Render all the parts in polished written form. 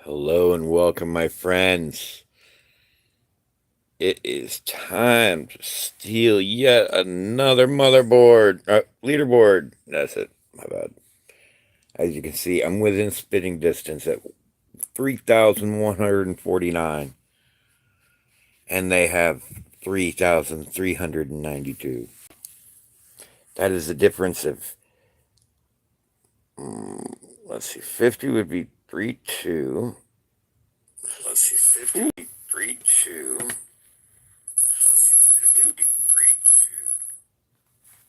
Hello and welcome, my friends. It is time to steal yet another leaderboard. That's it. My bad. As you can see, I'm within spitting distance at 3,149, and they have 3,392. That is the difference of, let's see, 50 would be 3, 2. Let's see, 50 would be 3, 2.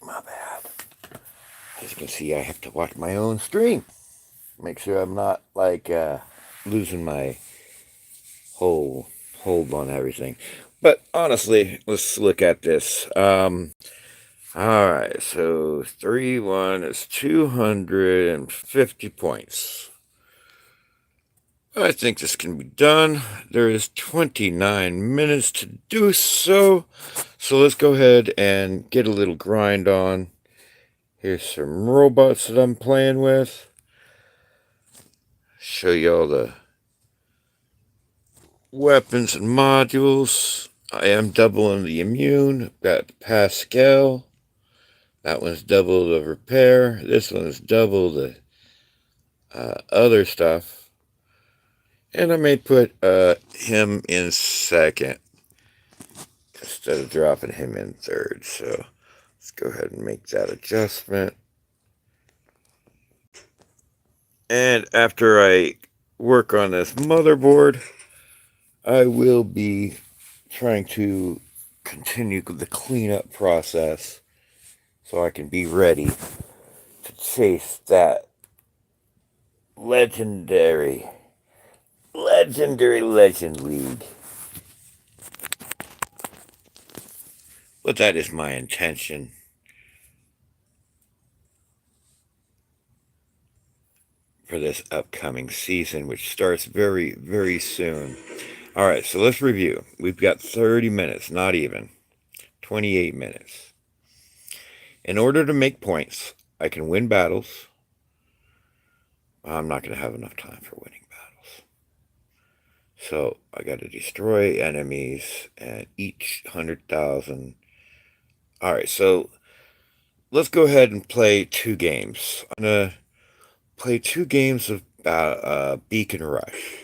My bad. As you can see, I have to watch my own stream. Make sure I'm not losing my whole hold on everything. But honestly, let's look at this. Alright, so 3-1 is 250 points. I think this can be done. There is 29 minutes to do so. So let's go ahead and get a little grind on. Here's some robots that I'm playing with. Show you all the weapons and modules. I am doubling the immune. Got Pascal. That one's double the repair. This one's double the other stuff. And I may put him in second instead of dropping him in third. So let's go ahead and make that adjustment. And after I work on this motherboard, I will be trying to continue the cleanup process so I can be ready to chase that legendary legend league. But that is my intention. For this upcoming season, which starts very, very soon. All right, so let's review. We've got 30 minutes, not even 28 minutes. In order to make points, I can win battles. I'm not going to have enough time for winning battles. So I got to destroy enemies and each 100,000. All right, so let's go ahead and play 2 games. I'm going to play 2 games of Beacon Rush.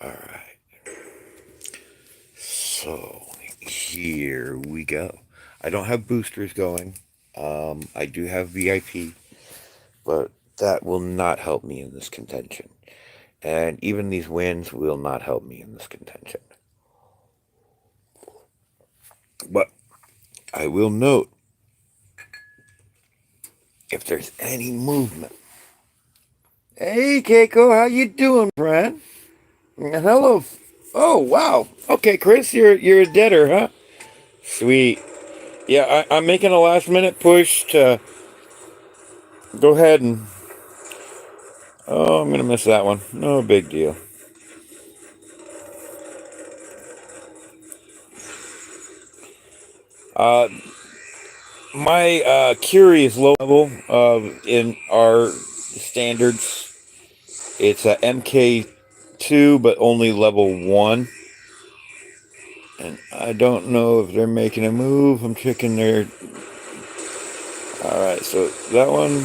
All right. So here we go. I don't have boosters going. I do have VIP, but that will not help me in this contention. And even these wins will not help me in this contention. But I will note, if there's any movement. Hey, Keiko, how you doing, friend? Hello. Oh, wow. Okay, Chris, you're a deader, huh? Sweet. Yeah, I'm making a last-minute push to go ahead and... Oh, I'm going to miss that one. No big deal. My Curie is low level in our standards. It's a MK2, but only level 1. And I don't know if they're making a move. I'm checking their... Alright, so that one...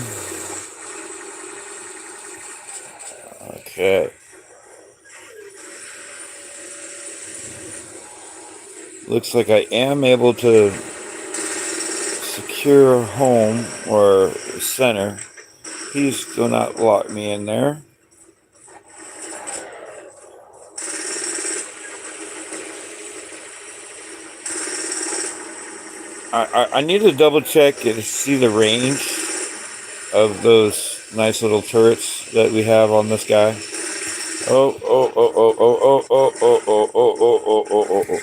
Okay. Looks like I am able to secure home or center. Please do not lock me in there. I need to double check to see the range of those nice little turrets that we have on this guy. Oh, oh, oh, oh, oh, oh, oh, oh, oh, oh, oh, oh, oh, oh.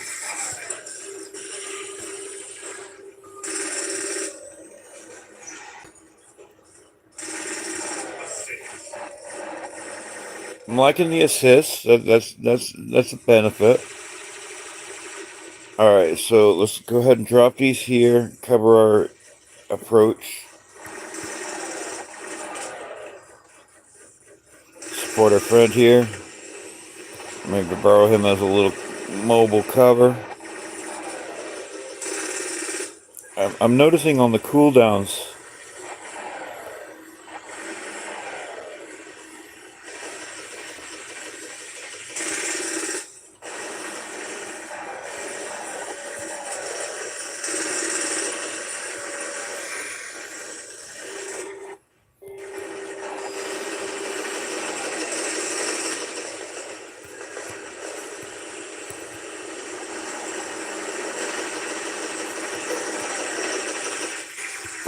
I'm liking the assist. That's a benefit. All right, so let's go ahead and drop these here. Cover our approach. support our friend here. Maybe borrow him as a little mobile cover. I'm noticing on the cooldowns.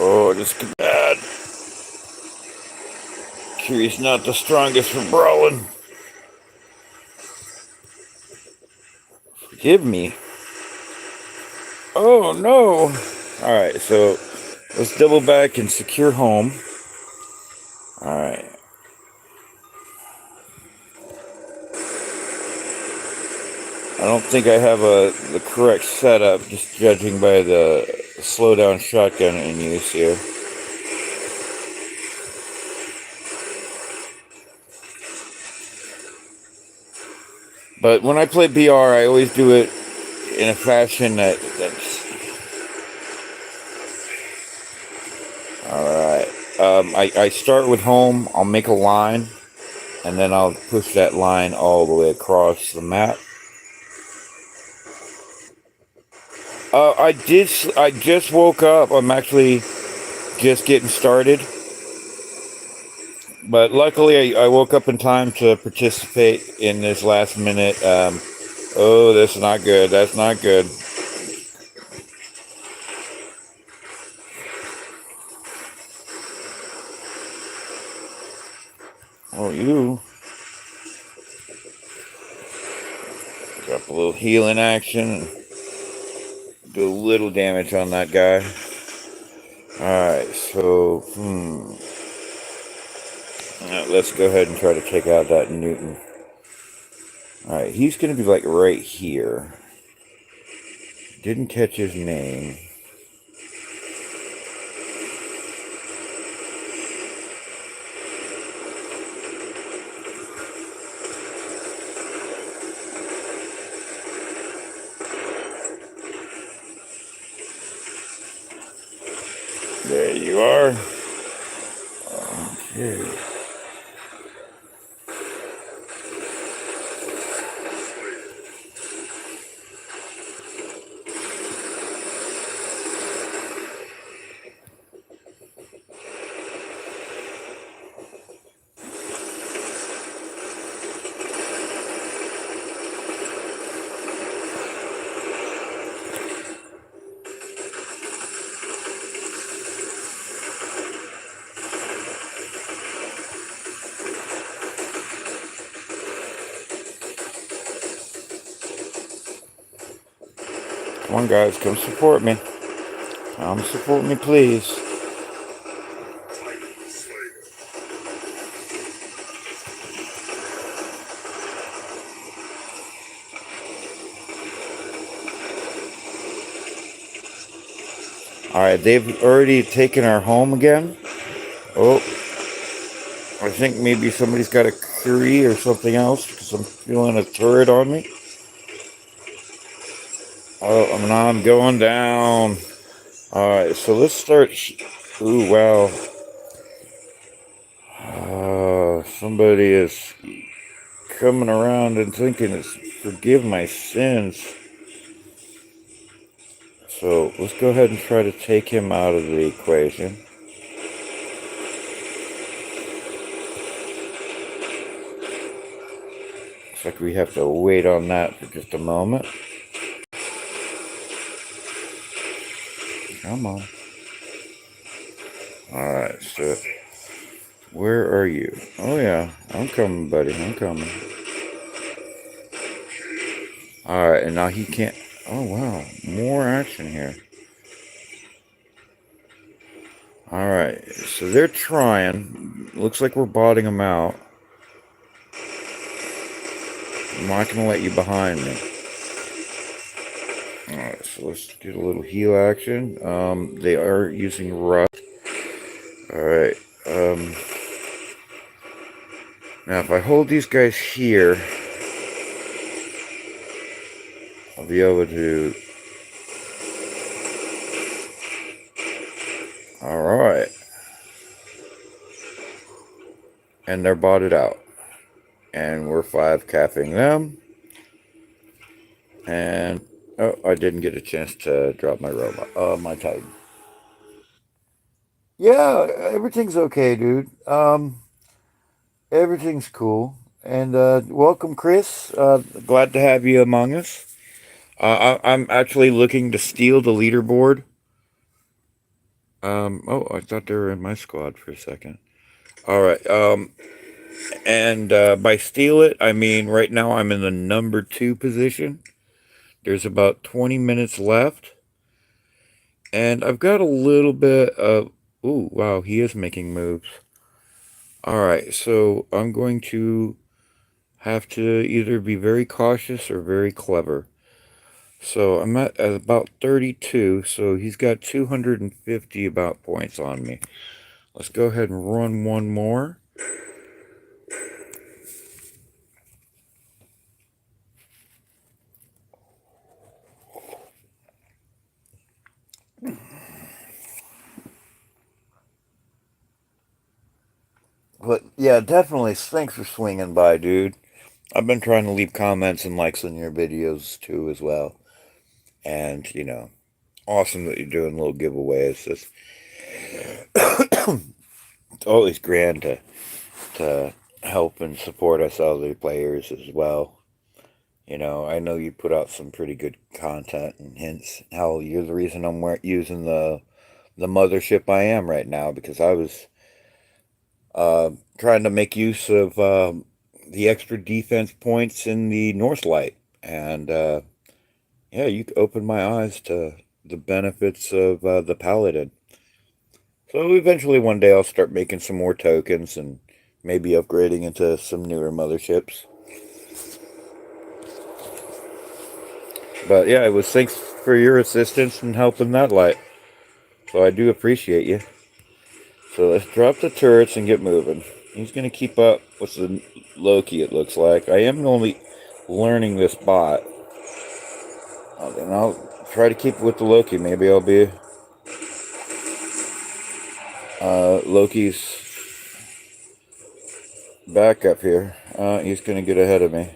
Oh, this could be bad. Kyrie's not the strongest for brawling. Forgive me. Oh no. Alright, so let's double back and secure home. Alright. I don't think I have the correct setup, just judging by the slowdown shotgun in use here. But when I play BR, I always do it in a fashion that's... Alright. I start with home, I'll make a line, and then I'll push that line all the way across the map. I just woke up. I'm actually just getting started. But luckily, I woke up in time to participate in this last minute. Oh, that's not good. That's not good. Oh, you. Drop a little healing action. Do a little damage on that guy. Alright, so, let's go ahead and try to take out that Newton. Alright, he's going to be like right here. Didn't catch his name. There you are. Okay. Come on, guys, come support me. Come support me, please. Alright, they've already taken our home again. Oh, I think maybe somebody's got a Curie or something else, because I'm feeling a turret on me. Oh, I'm going down. Alright, so let's start... Ooh, wow. Somebody is coming around and thinking it's forgive my sins. So let's go ahead and try to take him out of the equation. Looks like we have to wait on that for just a moment. Come on. Alright, so where are you? Oh yeah, I'm coming, buddy. I'm coming. Alright, and now he can't... Oh wow, more action here. Alright, so they're trying. Looks like we're botting them out. I'm not going to let you behind me. Alright, so let's get a little heal action. They are using rust. Alright, Now, if I hold these guys here, I'll be able to... Alright. And they're botted out. And we're 5 capping them. And... Oh, I didn't get a chance to drop my robot. My Titan. Yeah, everything's okay, dude. Everything's cool. And welcome, Chris. Glad to have you among us. I'm actually looking to steal the leaderboard. Oh, I thought they were in my squad for a second. All right. And by steal it, I mean right now I'm in the number 2 position. There's about 20 minutes left. And I've got a little bit of... Ooh, wow, he is making moves. All right, so I'm going to have to either be very cautious or very clever. So I'm at about 32, so he's got 250 about points on me. Let's go ahead and run one more. But yeah, definitely thanks for swinging by, dude. I've been trying to leave comments and likes on your videos too as well. And, you know, awesome that you're doing little giveaways. It's always grand to help and support us other players as well. You know, I know you put out some pretty good content and hints. Hell, you're the reason I'm using the mothership I am right now, because I was trying to make use of the extra defense points in the Northlight. And yeah, you opened my eyes to the benefits of the Paladin. So eventually one day I'll start making some more tokens and maybe upgrading into some newer motherships. But yeah, it was thanks for your assistance and help in that light. So I do appreciate you. So let's drop the turrets and get moving. He's going to keep up with the Loki, it looks like. I am only learning this bot. Then I'll try to keep with the Loki. Maybe I'll be Loki's backup here. He's going to get ahead of me.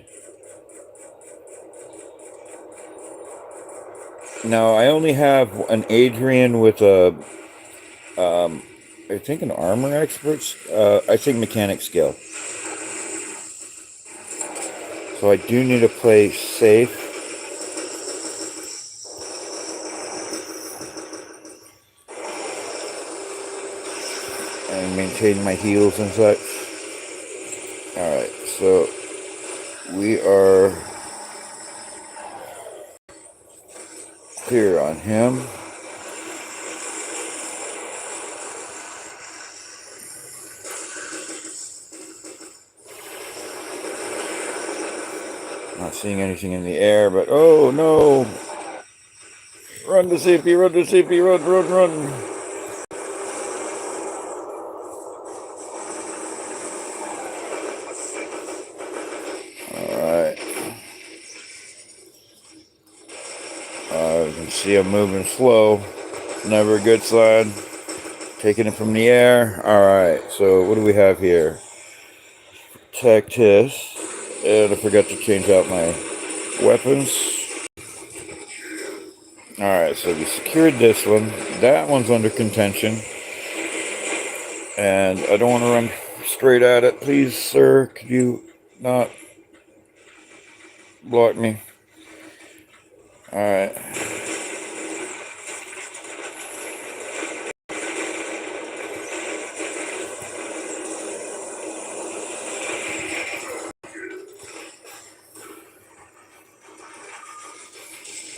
Now, I only have an Adrian with a, I think an armor expert, I think mechanic skill. So I do need to play safe. And maintain my heals and such. Alright, so we are clear on him. Not seeing anything in the air, but oh no! Run to safety, run to safety, run, run, run! Alright. You can see I'm moving slow. Never a good sign. Taking it from the air. Alright, so what do we have here? Protect his. And I forgot to change out my weapons. Alright, so we secured this one. That one's under contention. And I don't want to run straight at it. Please, sir, could you not block me? Alright.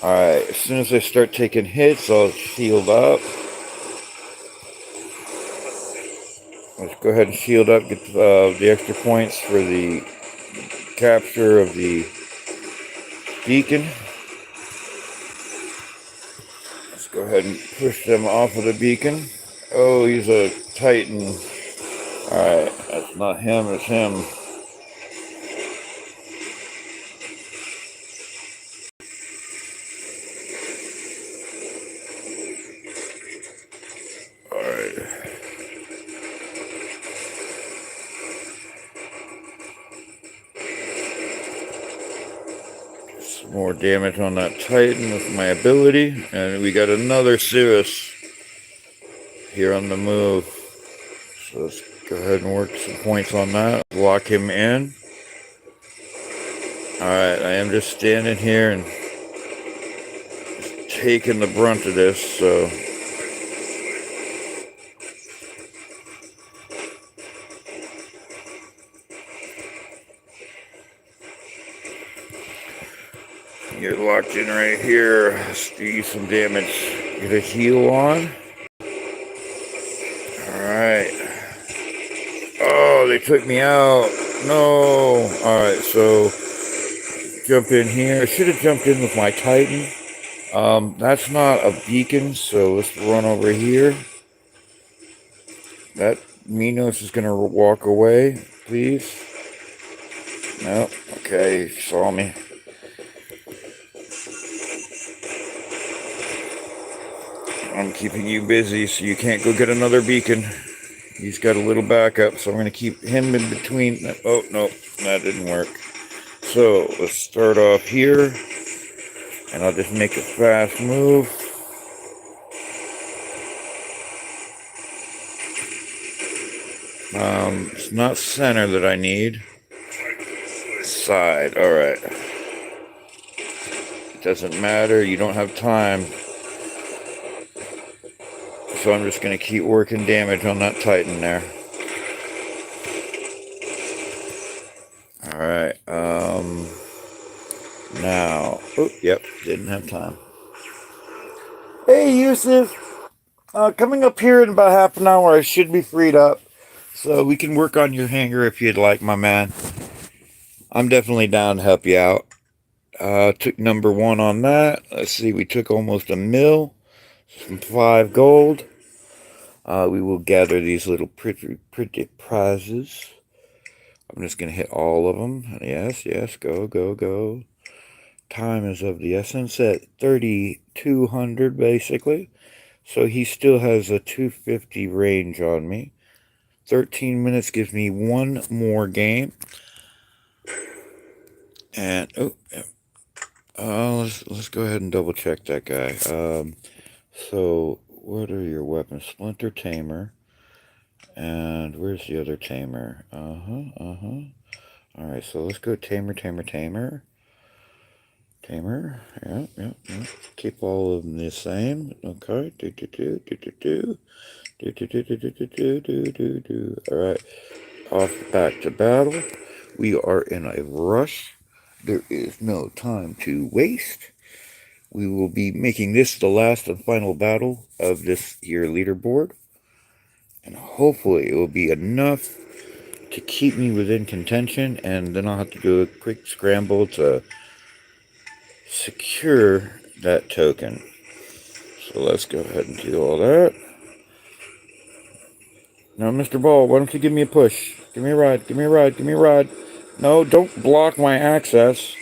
Alright, as soon as I start taking hits, I'll shield up. Let's go ahead and shield up, get the extra points for the capture of the beacon. Let's go ahead and push them off of the beacon. Oh, he's a Titan. Alright, that's not him, it's him. more damage on that Titan with my ability. And we got another Cirrus here on the move. So let's go ahead and work some points on that. Lock him in. Alright, I am just standing here and just taking the brunt of this, so... You're locked in right here. Let's do you some damage. Get a heal on. Alright. Oh, they took me out. No. Alright, so jump in here. I should have jumped in with my Titan. That's not a beacon, so let's run over here. That Minos is going to walk away, please. No. Okay, he saw me. I'm keeping you busy so you can't go get another beacon. He's got a little backup, so I'm going to keep him in between. Oh, no, that didn't work. So, let's start off here. And I'll just make a fast move. It's not center that I need. Side, alright. It doesn't matter, you don't have time. So I'm just going to keep working damage on that Titan there. Alright, now, oh, yep, didn't have time. Hey, Yusuf! Coming up here in about half an hour, I should be freed up. So we can work on your hanger if you'd like, my man. I'm definitely down to help you out. Took number 1 on that. Let's see, we took almost a mil. Some 5 gold. We will gather these little pretty prizes. I'm just going to hit all of them. Yes, yes, go, go, go. Time is of the essence at 3,200, basically. So he still has a 250 range on me. 13 minutes gives me 1 more game. And, let's go ahead and double check that guy. So, what are your weapons? Splinter, Tamer. And where's the other Tamer? Alright, so let's go Tamer. Tamer. Yep. Keep all of them the same. Okay. Alright. Off back to battle. We are in a rush. There is no time to waste. We will be making this the last and final battle of this here leaderboard. And hopefully it will be enough to keep me within contention. And then I'll have to do a quick scramble to secure that token. So let's go ahead and do all that. Now, Mr. Ball, why don't you give me a push? Give me a ride, give me a ride, give me a ride. No, don't block my access.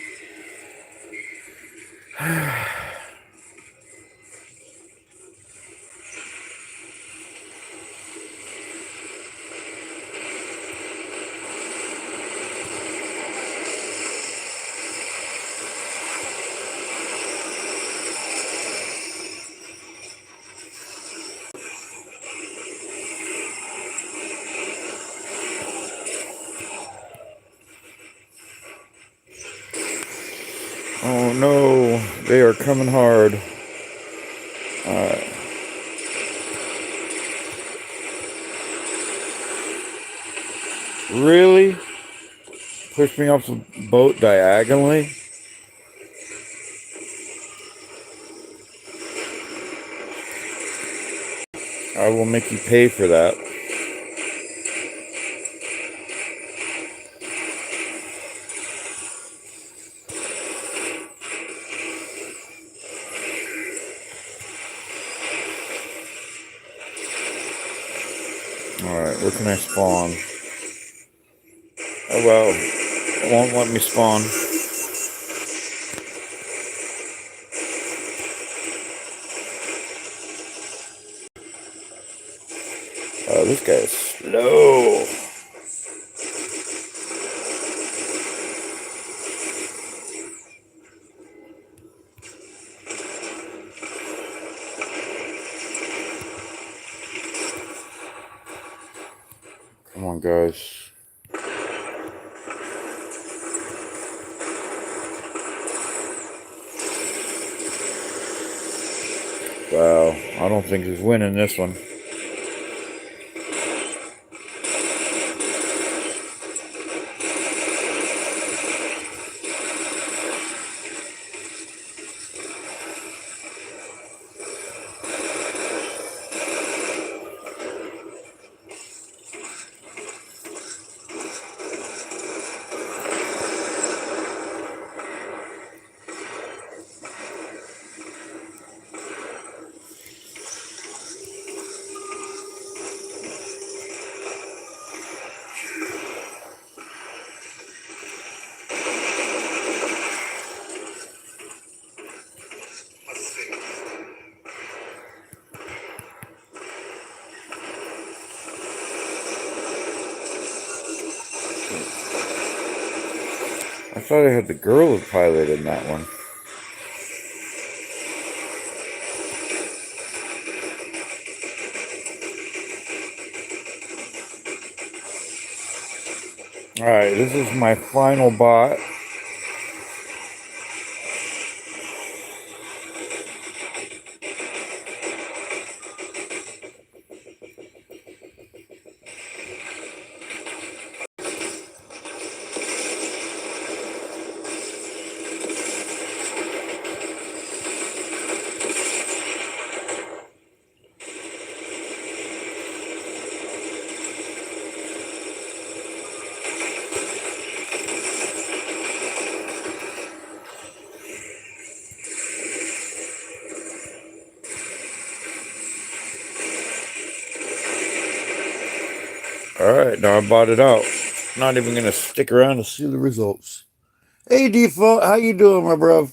Oh no, they are coming hard. Alright. Really? Push me off the boat diagonally? I will make you pay for that. Alright, where can I spawn? Oh well, it won't let me spawn. Oh, this guy is slow. on, guys. Wow, I don't think he's winning this one. I thought I had the girl as pilot in that one. Alright, this is my final bot. Alright, now I bought it out. Not even gonna stick around to see the results. Hey Default, how you doing, my bro?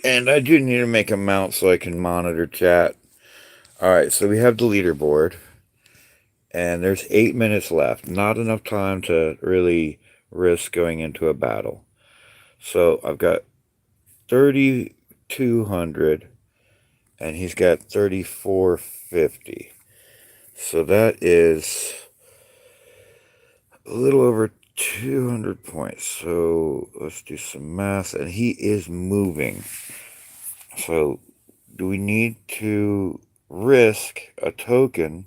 And I do need to make a mount so I can monitor chat. Alright, so we have the leaderboard. And there's 8 minutes left. Not enough time to really risk going into a battle. So I've got 3,200. And he's got 3,450. So that is a little over 200 points. So let's do some math. And he is moving. So do we need to risk a token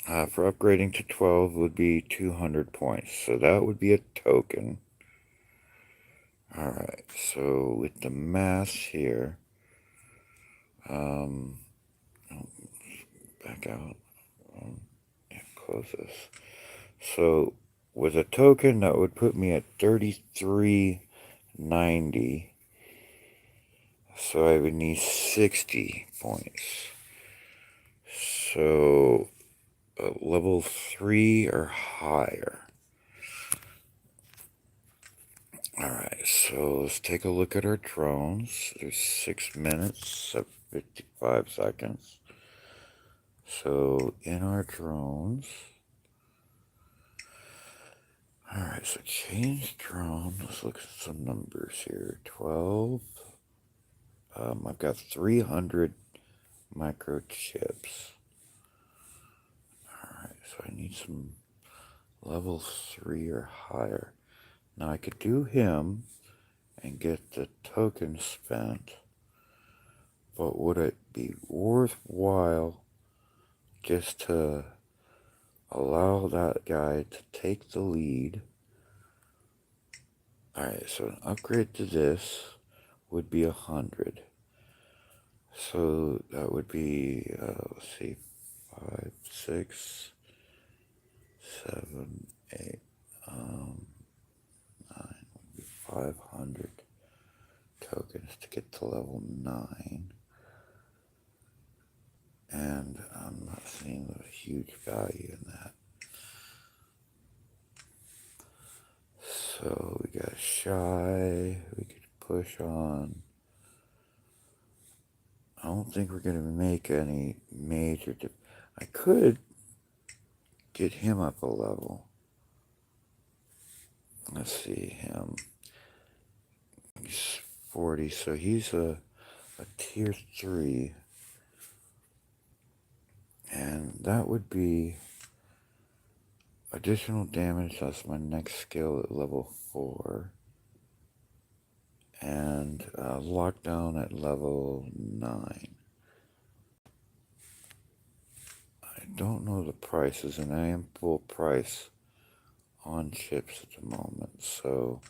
for upgrading to 12 would be 200 points. So that would be a token. Alright, so with the math here, back out, close this. So with a token, that would put me at 3390. So I would need 60 points. So level 3 or higher. Alright, so let's take a look at our drones. There's 6 minutes, 55 seconds. So in our drones, alright, so change drone. Let's look at some numbers here. 12. I've got 300 microchips. Alright, so I need some level 3 or higher. Now I could do him and get the token spent, but would it be worthwhile just to allow that guy to take the lead? Alright, so an upgrade to this would be 100. So that would be, let's see, 5, 6, 7, 8, 9, would be 500 tokens to get to level 9. And I'm not seeing a huge value in that. So we got shy, we could push on. I don't think we're going to make any major I could get him up a level. Let's see him. He's 40, so he's a tier 3. that would be additional damage. That's my next skill at level 4. And lockdown at level 9. I don't know the prices, and I am full price on chips at the moment. So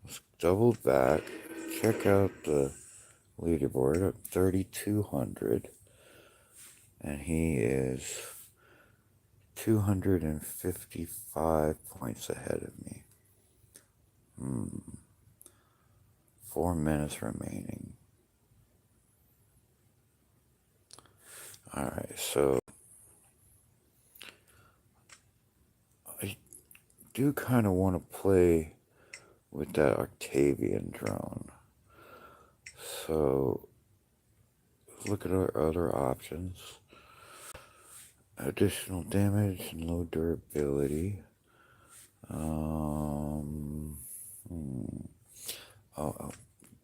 let's double back, check out the leaderboard at 3,200. And he is 255 points ahead of me. 4 minutes remaining. Alright, so I do kind of want to play with that Octavian drone. So look at our other options. Additional damage and low durability. I'll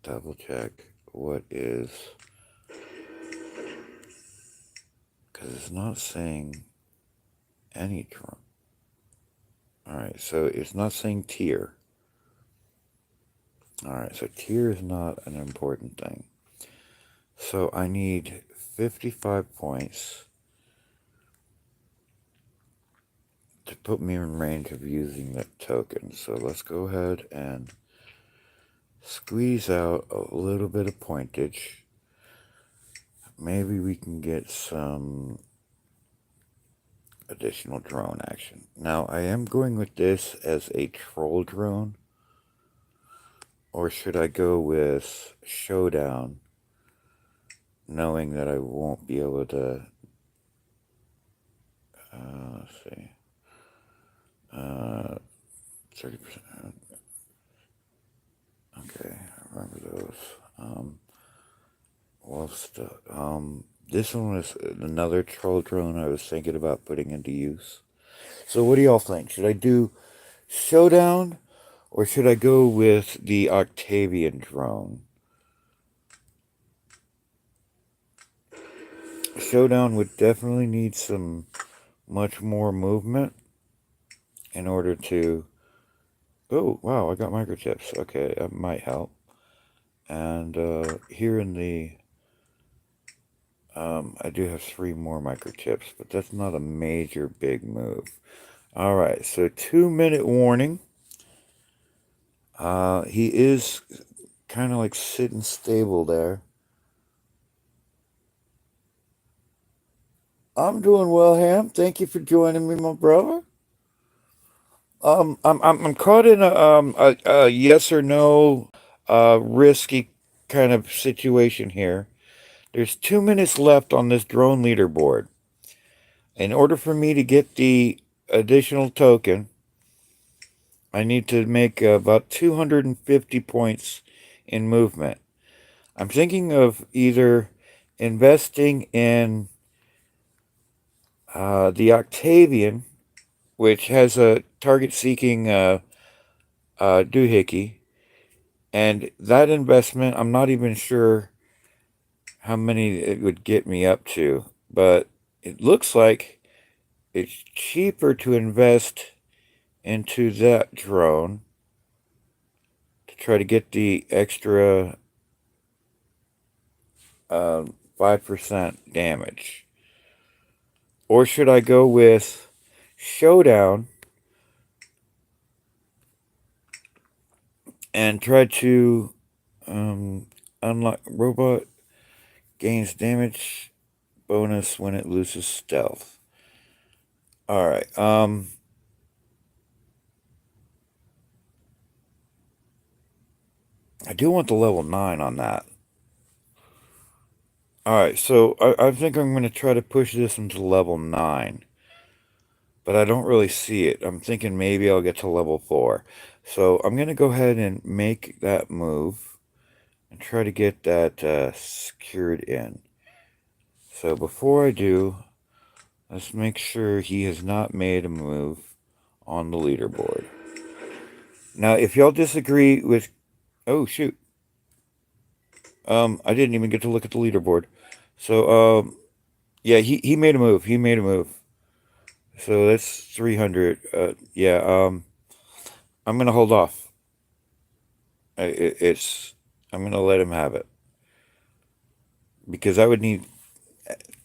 double check what is, because it's not saying any drone. Alright, so it's not saying tier. Alright, so tier is not an important thing. So I need 55 points to put me in range of using that token. So let's go ahead and squeeze out a little bit of pointage. Maybe we can get some additional drone action. Now, I am going with this as a troll drone. Or should I go with Showdown, knowing that I won't be able to... let's see. 30%. Okay, I remember those. This one was another troll drone I was thinking about putting into use. So what do y'all think? Should I do Showdown, or should I go with the Octavian drone? Showdown would definitely need some much more movement in order to... Oh, wow, I got microchips. Okay, that might help. And here in the... I do have 3 more microchips, but that's not a major big move. Alright, so 2-minute warning. He is kind of like sitting stable there. I'm doing well, Ham. Thank you for joining me, my brother. I'm caught in a yes or no risky kind of situation here. There's 2 minutes left on this drone leaderboard. In order for me to get the additional token, I need to make about 250 points in movement. I'm thinking of either investing in the Octavian, which has a target-seeking doohickey, and that investment, I'm not even sure how many it would get me up to, but it looks like it's cheaper to invest into that drone to try to get the extra 5% damage. Or should I go with Showdown and try to unlock robot gains damage bonus when it loses stealth? Alright, I do want the level 9 on that. Alright, so I think I'm going to try to push this into level 9. But I don't really see it. I'm thinking maybe I'll get to level 4. So I'm going to go ahead and make that move and try to get that secured in. So before I do, let's make sure he has not made a move on the leaderboard. Now, if y'all disagree with... Oh, shoot. I didn't even get to look at the leaderboard. So, Yeah, he made a move. He made a move. So that's 300. Yeah. I'm gonna hold off. It's. I'm gonna let him have it because I would need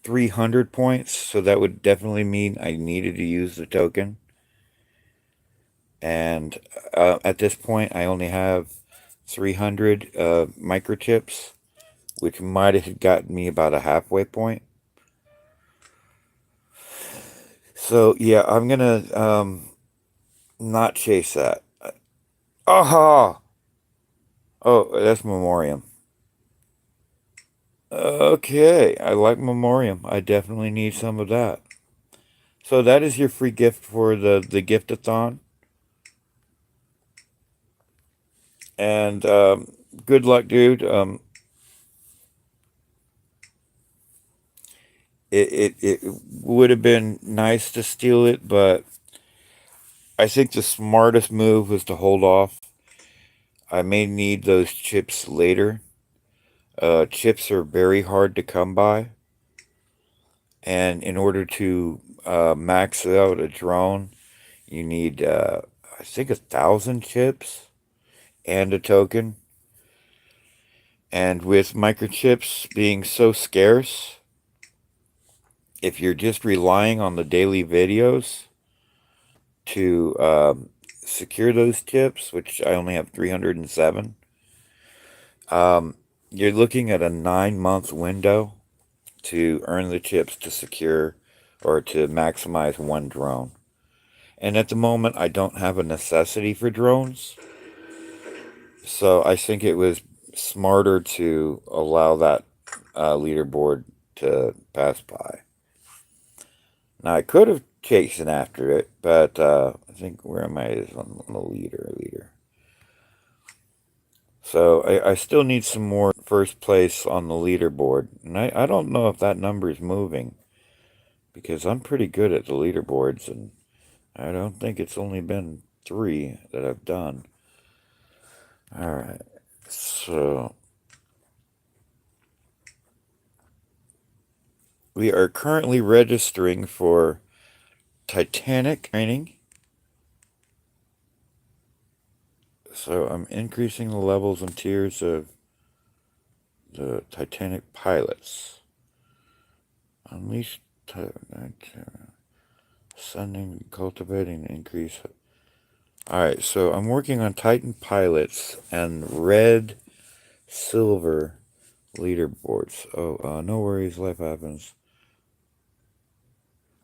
300 points. So that would definitely mean I needed to use the token. And at this point, I only have 300 microchips, which might have gotten me about a halfway point. So yeah, I'm gonna not chase that. Aha! Oh, that's Memoriam. Okay, I like Memoriam. I definitely need some of that. So that is your free gift for the gift-a-thon. And good luck, dude. It would have been nice to steal it, but I think the smartest move was to hold off. I may need those chips later. Chips are very hard to come by, and in order to max out a drone, you need I think 1,000 chips and a token. And with microchips being so scarce, if you're just relying on the daily videos to secure those chips, which I only have 307, um, you're looking at a 9-month window to earn the chips to secure or to maximize one drone. And at the moment, I don't have a necessity for drones. So I think it was smarter to allow that leaderboard to pass by. Now I could have chased after it, but I think where am I is on the leader. So I still need some more first place on the leaderboard. And I don't know if that number is moving because I'm pretty good at the leaderboards and I don't think it's only been 3 that I've done. Alright, so we are currently registering for Titanic training. So I'm increasing the levels and tiers of the Titanic pilots. Unleash, sending, cultivating, increase. Alright, so I'm working on Titan pilots and red, silver leaderboards. Oh, no worries, life happens.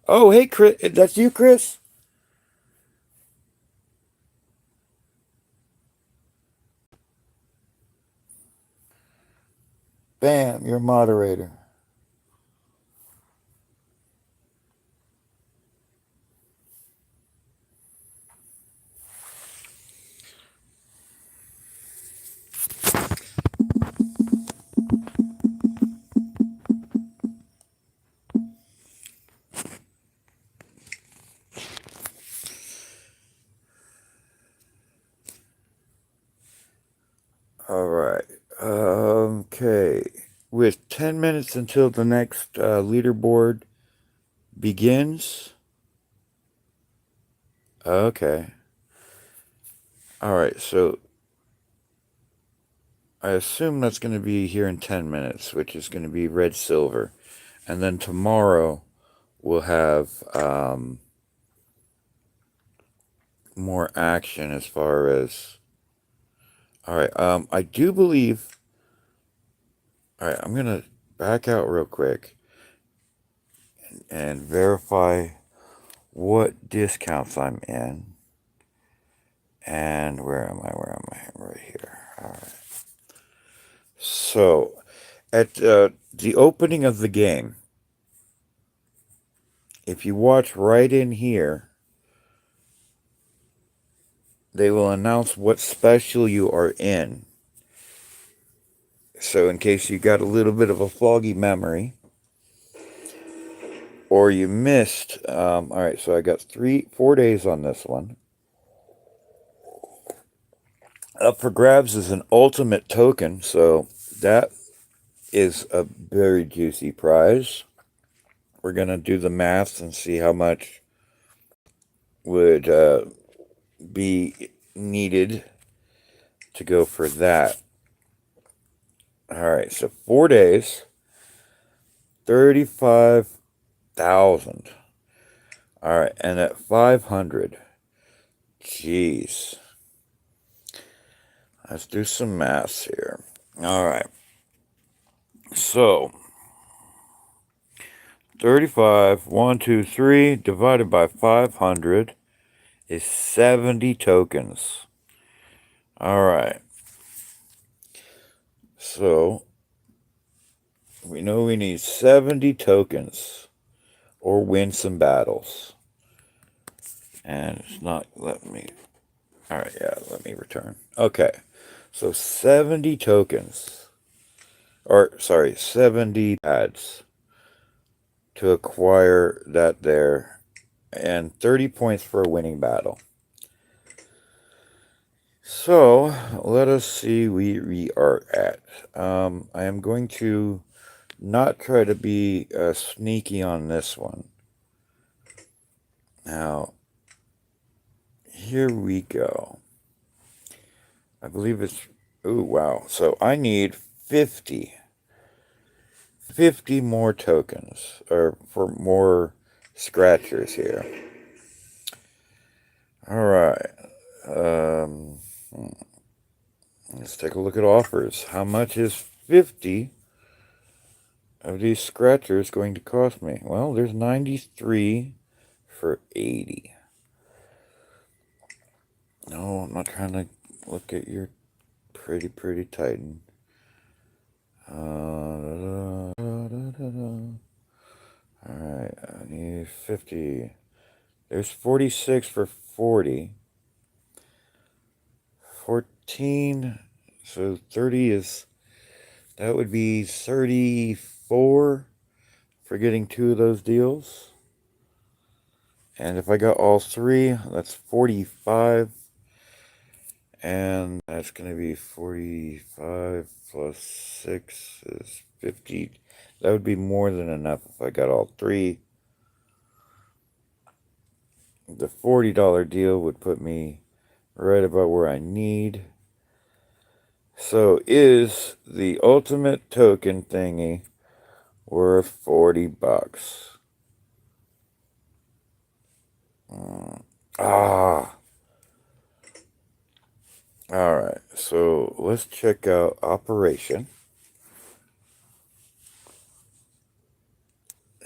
Oh, hey, Chris, that's you, Chris? Bam, you're a moderator. Alright, okay. With 10 minutes until the next leaderboard begins. Okay. Alright, so I assume that's going to be here in 10 minutes, which is going to be red silver. And then tomorrow we'll have more action as far as. Alright, I do believe. Alright, I'm going to back out real quick and verify what discounts I'm in. And where am I? Right here. Alright. So, at the opening of the game, if you watch right in here, they will announce what special you are in. So in case you got a little bit of a foggy memory, or you missed, all right, so I got 4 days on this one. Up for grabs is an ultimate token, so that is a very juicy prize. we're going to do the math and see how much would be needed to go for that. All right, so 4 days, 35,000. All right, and at 500, jeez. Let's do some maths here. All right, so 35, 1, 2, 3 divided by 500 is 70 tokens. All right. So we know we need 70 tokens or win some battles. And it's not letting me. All right, yeah, let me return. Okay. So 70 tokens. Or, sorry, 70 ads to acquire that there. And 30 points for a winning battle. So, let us see where we are at. I am going to not try to be sneaky on this one. Now, here we go. I believe it's... Ooh, wow. So, I need 50 more tokens, or for more scratchers here. All right. Let's take a look at offers. How much is 50 of these scratchers going to cost me? Well, there's 93 for 80. No, I'm not trying to look at your pretty Titan. Alright, I need 50. There's 46 for 40. 14, so 30 is, that would be 34 for getting 2 of those deals. And if I got all 3, that's 45. And that's going to be 45 plus 6 is 50. That would be more than enough if I got all 3. The $40 deal would put me right about where I need. So is the ultimate token thingy worth 40 bucks? Alright, so let's check out Operation.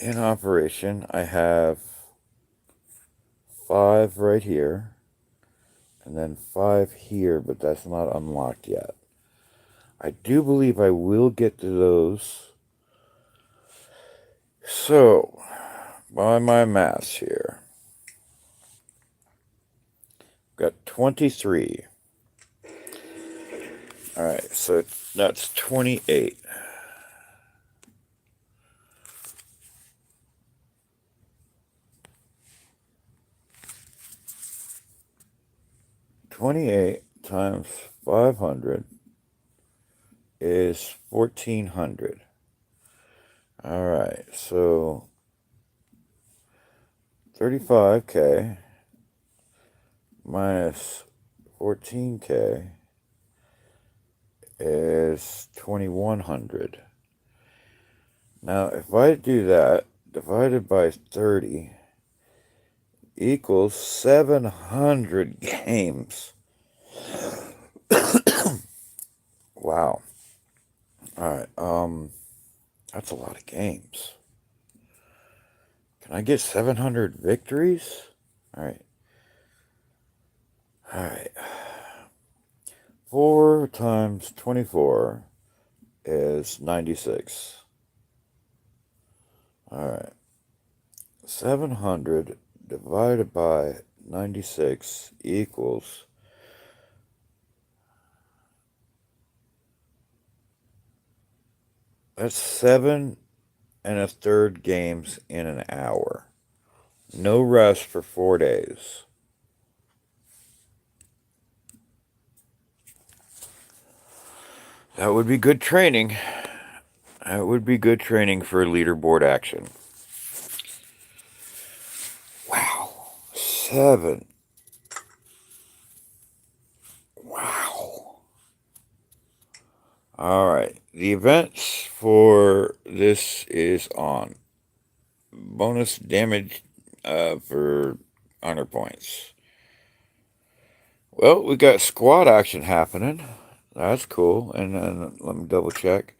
In Operation, I have 5 right here, and then 5 here, but that's not unlocked yet. I do believe I will get to those. So, by my maths here, got 23. Alright, so that's 28. $28 times 500 is 1,400. Alright, so 35K minus 14K is 2,100. Now, if I do that, divided by 30 equals 700 games. Wow. Alright, that's a lot of games. Can I get 700 victories? Alright. 4 times 24 is 96. Alright. 700 divided by 96 equals... That's 7 1/3 games in an hour. No rest for 4 days. That would be good training. That would be good training for leaderboard action. 7. Wow. All right. The events for this is on. Bonus damage for honor points. Well, we got squad action happening. That's cool. And then let me double check.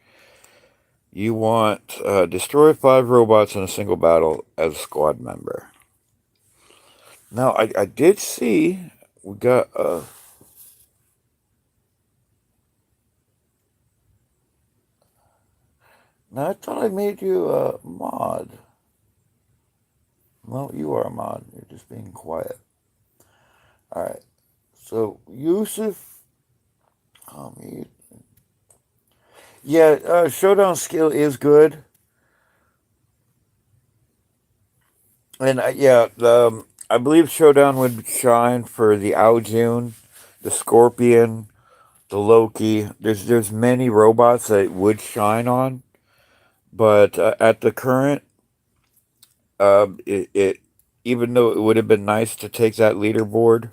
You want destroy 5 robots in a single battle as a squad member. Now, I did see we got now I thought I made you a mod. Well, you are a mod. You're just being quiet. All right. So Yusuf, yeah, showdown skill is good, and I believe showdown would shine for the Aljun, the Scorpion, the Loki. There's many robots that it would shine on, but at the current, it even though it would have been nice to take that leaderboard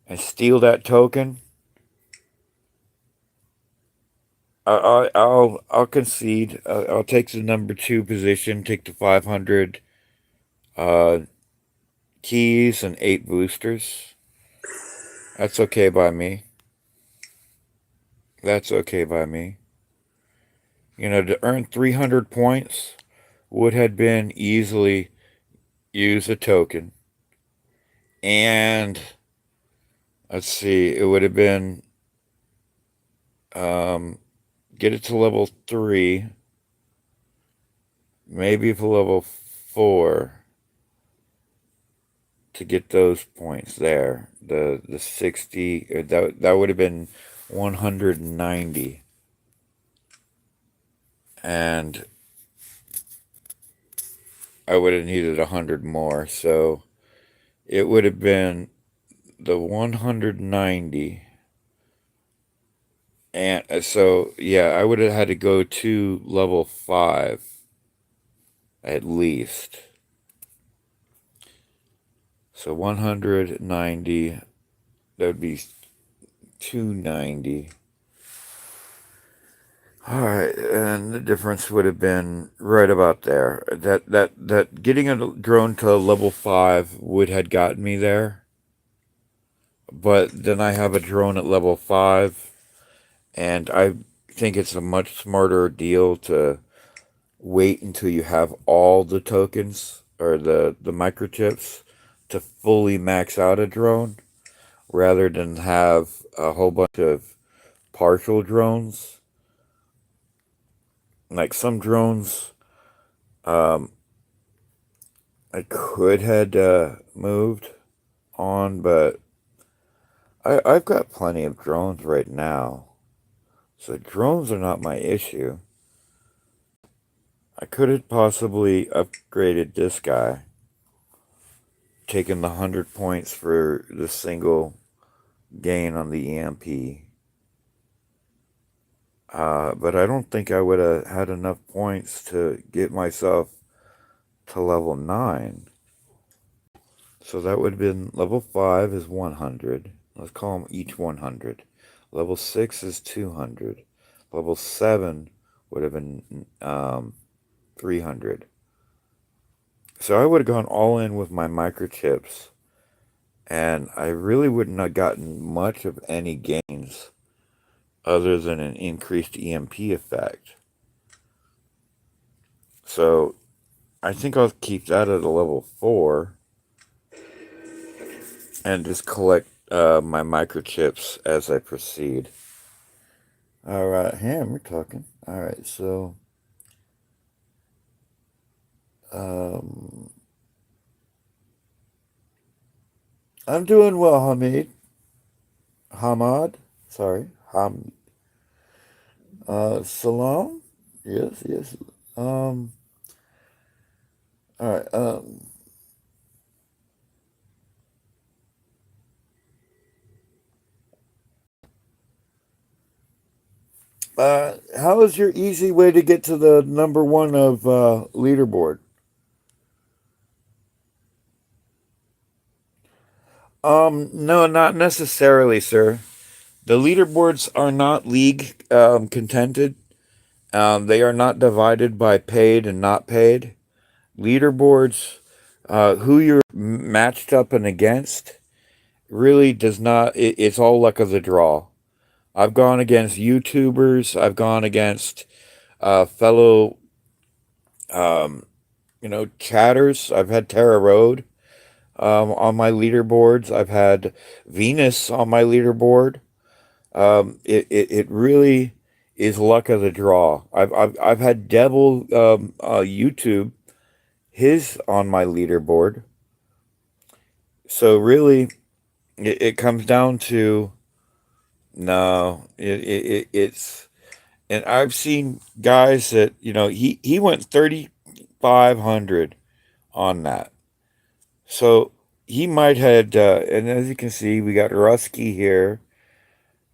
and steal that token, I'll concede. I'll take the number 2 position, take the 500 uh, keys and 8 boosters. That's okay by me. That's okay by me. You know, to earn 300 points would have been easily use a token. And let's see, it would have been get it to level 3, maybe for level 4 to get those points there. The 60 that would have been 190. And I would have needed 100 more, so it would have been the 190. And so, yeah, I would have had to go to level 5 at least. So 190, that would be 290. All right, and the difference would have been right about there. That getting a drone to level 5 would have gotten me there. But then I have a drone at level 5, and I think it's a much smarter deal to wait until you have all the tokens or the microchips to fully max out a drone rather than have a whole bunch of partial drones. Like some drones, I could had moved on, but I've got plenty of drones right now. So drones are not my issue. I could have possibly upgraded this guy, taken the 100 points for the single gain on the EMP. But I don't think I would have had enough points to get myself to level 9. So that would have been level 5 is 100. Let's call them each 100. Level 6 is 200. Level 7 would have been 300. So I would have gone all in with my microchips, and I really wouldn't have gotten much of any gains other than an increased EMP effect. So I think I'll keep that at a level 4 and just collect my microchips as I proceed. All right, Ham, we're talking. All right, so I'm doing well, Hamad, sorry, Salam. Yes, yes. All right. How is your easy way to get to the number 1 of leaderboard? No, not necessarily, sir. The leaderboards are not league contented. They are not divided by paid and not paid. Leaderboards, who you're matched up and against, really does not. It's all luck of the draw. I've gone against YouTubers. I've gone against fellow, um, chatters. I've had Tara Road on my leaderboards. I've had Venus on my leaderboard. It really is luck of the draw. I've had Devil YouTube his on my leaderboard. So really, it comes down to no. It's and I've seen guys that he went 3,500 on that. So he might had, and as you can see, we got Rusky here.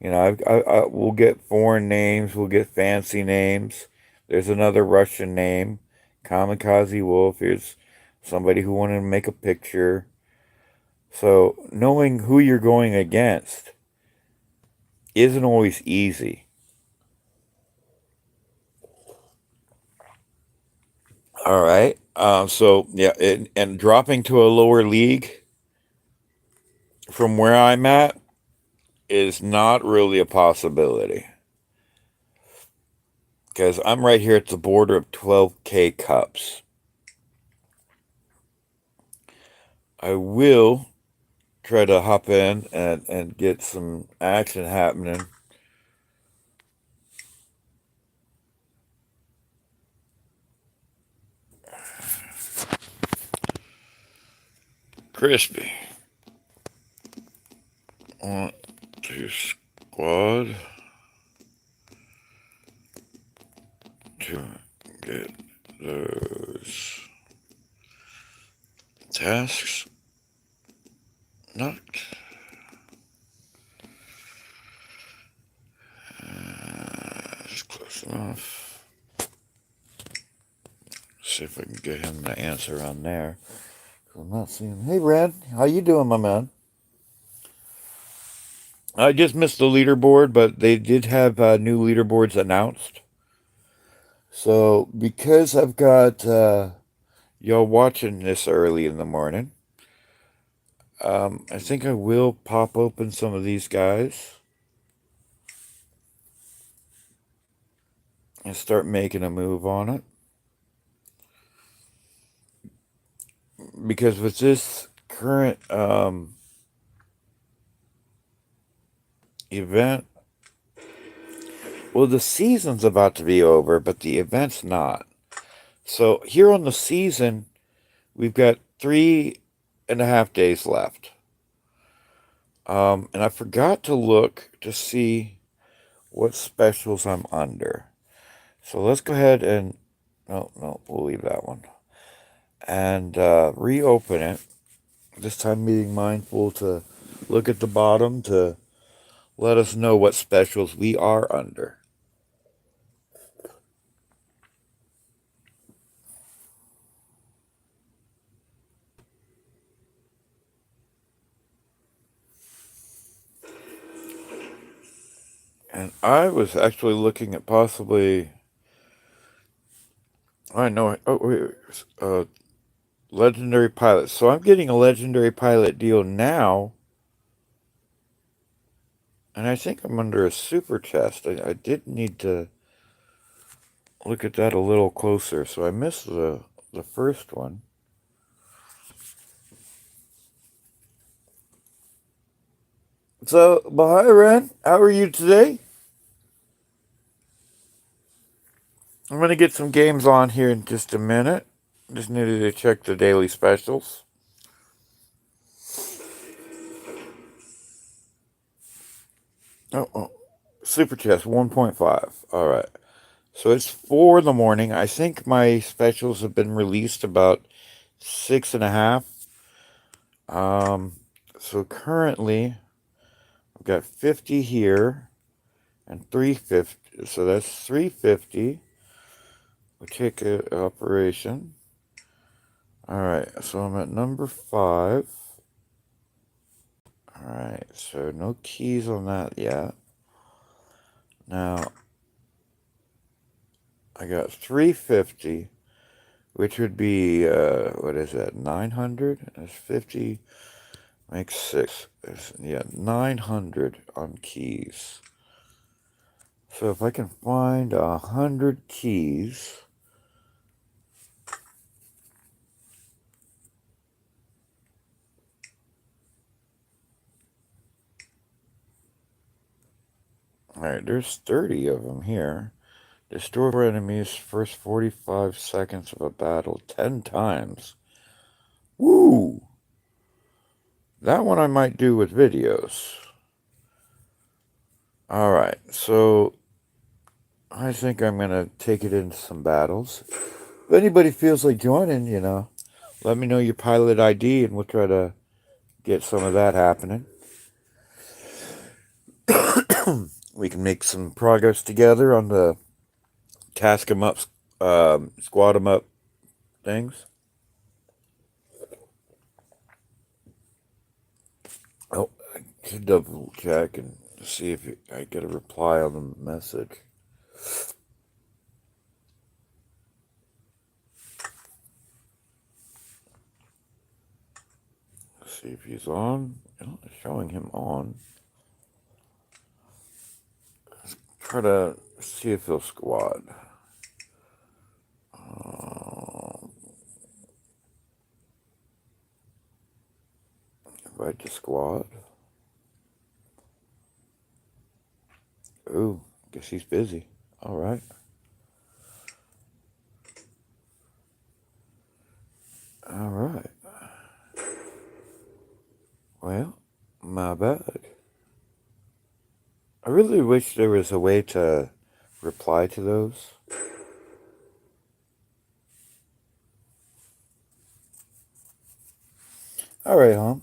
We'll get foreign names, we'll get fancy names. There's another Russian name, Kamikaze Wolf. Here's somebody who wanted to make a picture. So knowing who you're going against isn't always easy. All right. So yeah, and dropping to a lower league from where I'm at is not really a possibility because I'm right here at the border of 12K cups. I will try to hop in and get some action happening. Crispy. Want to squad to get those tasks knocked. That's close enough. See if I can get him to answer on there. I'm not seeing. Hey, Red, how you doing, my man? I just missed the leaderboard, but they did have new leaderboards announced. So because I've got y'all watching this early in the morning, I think I will pop open some of these guys and start making a move on it. Because with this current event, well, the season's about to be over, but the event's not. So here on the season, we've got 3.5 days left. And I forgot to look to see what specials I'm under. So let's go ahead and no, we'll leave that one and reopen it. This time, being mindful to look at the bottom to let us know what specials we are under. And I was actually looking at possibly. I know. Oh, wait. Legendary pilot. So I'm getting a legendary pilot deal now. And I think I'm under a super chest. I did need to look at that a little closer. So I missed the first one. So, Bahiran, how are you today? I'm going to get some games on here in just a minute. Just needed to check the daily specials. Oh, Super Chest 1.5. All right. So it's 4 in the morning. I think my specials have been released about 6.5. So currently I've got 50 here and 350. So that's 350. We'll take an operation. All right. So I'm at number 5. Alright, so no keys on that yet. Now, I got 350, which would be, what is that, 900? That's 50, makes 6. Yeah, 900 on keys. So if I can find 100 keys, alright, there's 30 of them here. Destroy enemies first 45 seconds of a battle 10 times. Woo! That one I might do with videos. Alright, so I think I'm going to take it into some battles. If anybody feels like joining, let me know your pilot ID and we'll try to get some of that happening. We can make some progress together on the task 'em up, squad 'em up things. Oh, I should double check and see if I get a reply on the message. See if he's on. Oh, it's showing him on. Let's try to see if he'll squad. Invite to squad. Ooh, guess he's busy. All right. All right. Well, my bad. I really wish there was a way to reply to those. All right, hon.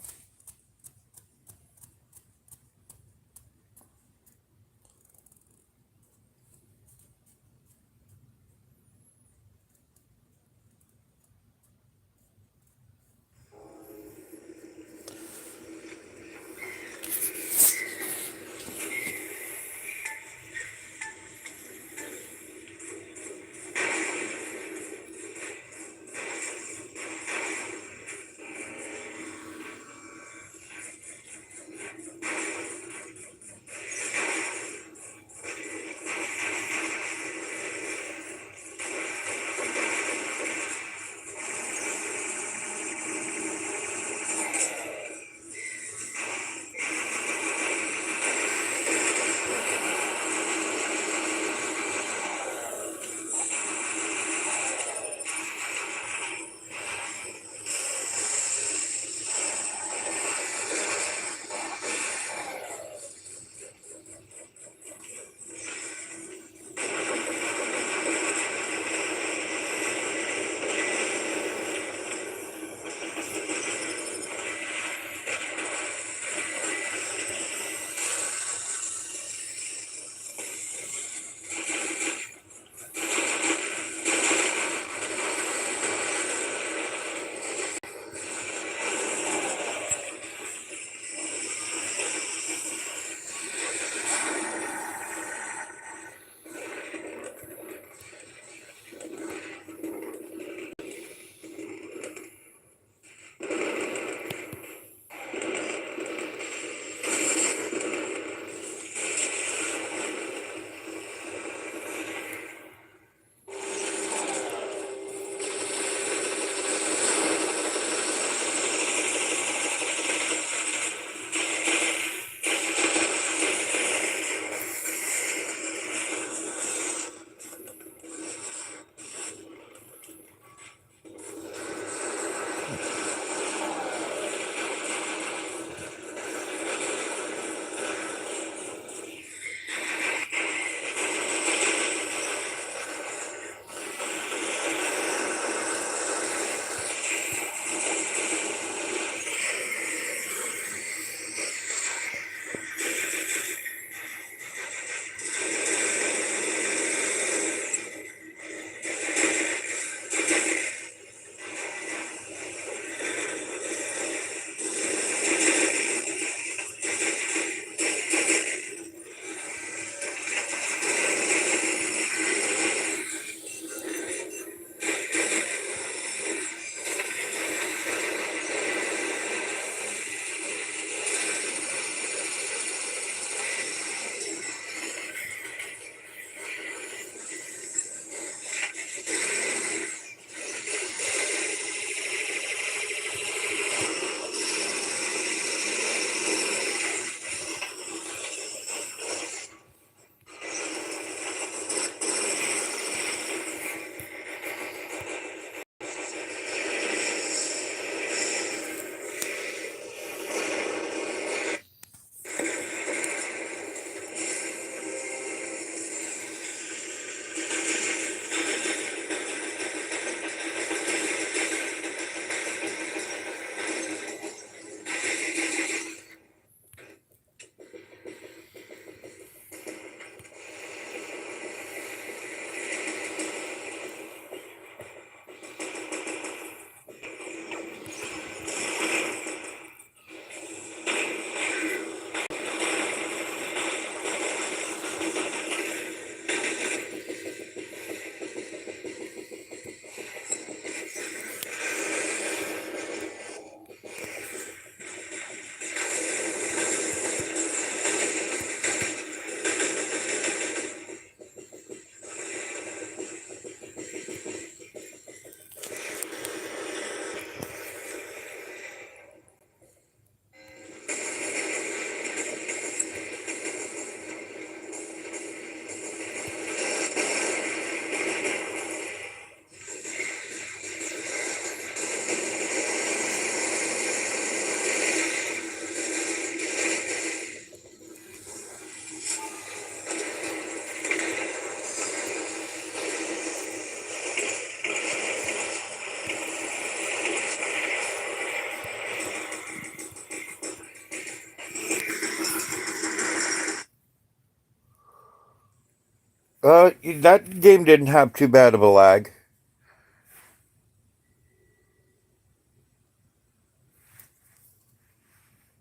That game didn't have too bad of a lag.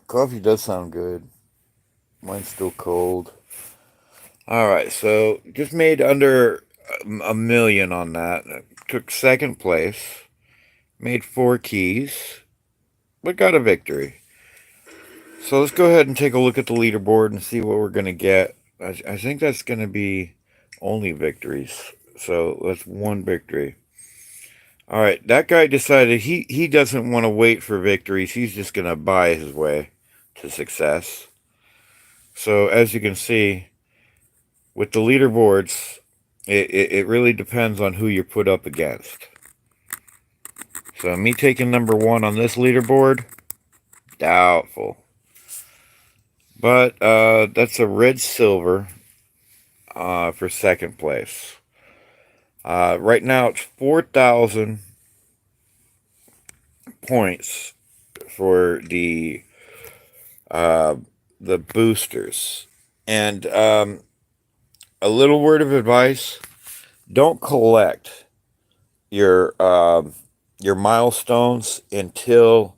Coffee does sound good. Mine's still cold. All right, so just made under a million on that. Took second place. Made 4 keys, but got a victory. So let's go ahead and take a look at the leaderboard and see what we're going to get. I think that's going to be only victories. So that's one victory. All right, that guy decided he doesn't want to wait for victories. He's just going to buy his way to success. So as you can see, with the leaderboards, it really depends on who you're put up against. So me taking number one on this leaderboard, doubtful. But that's a red silver for second place. Right now it's 4,000 points for the boosters. And a little word of advice: don't collect your milestones until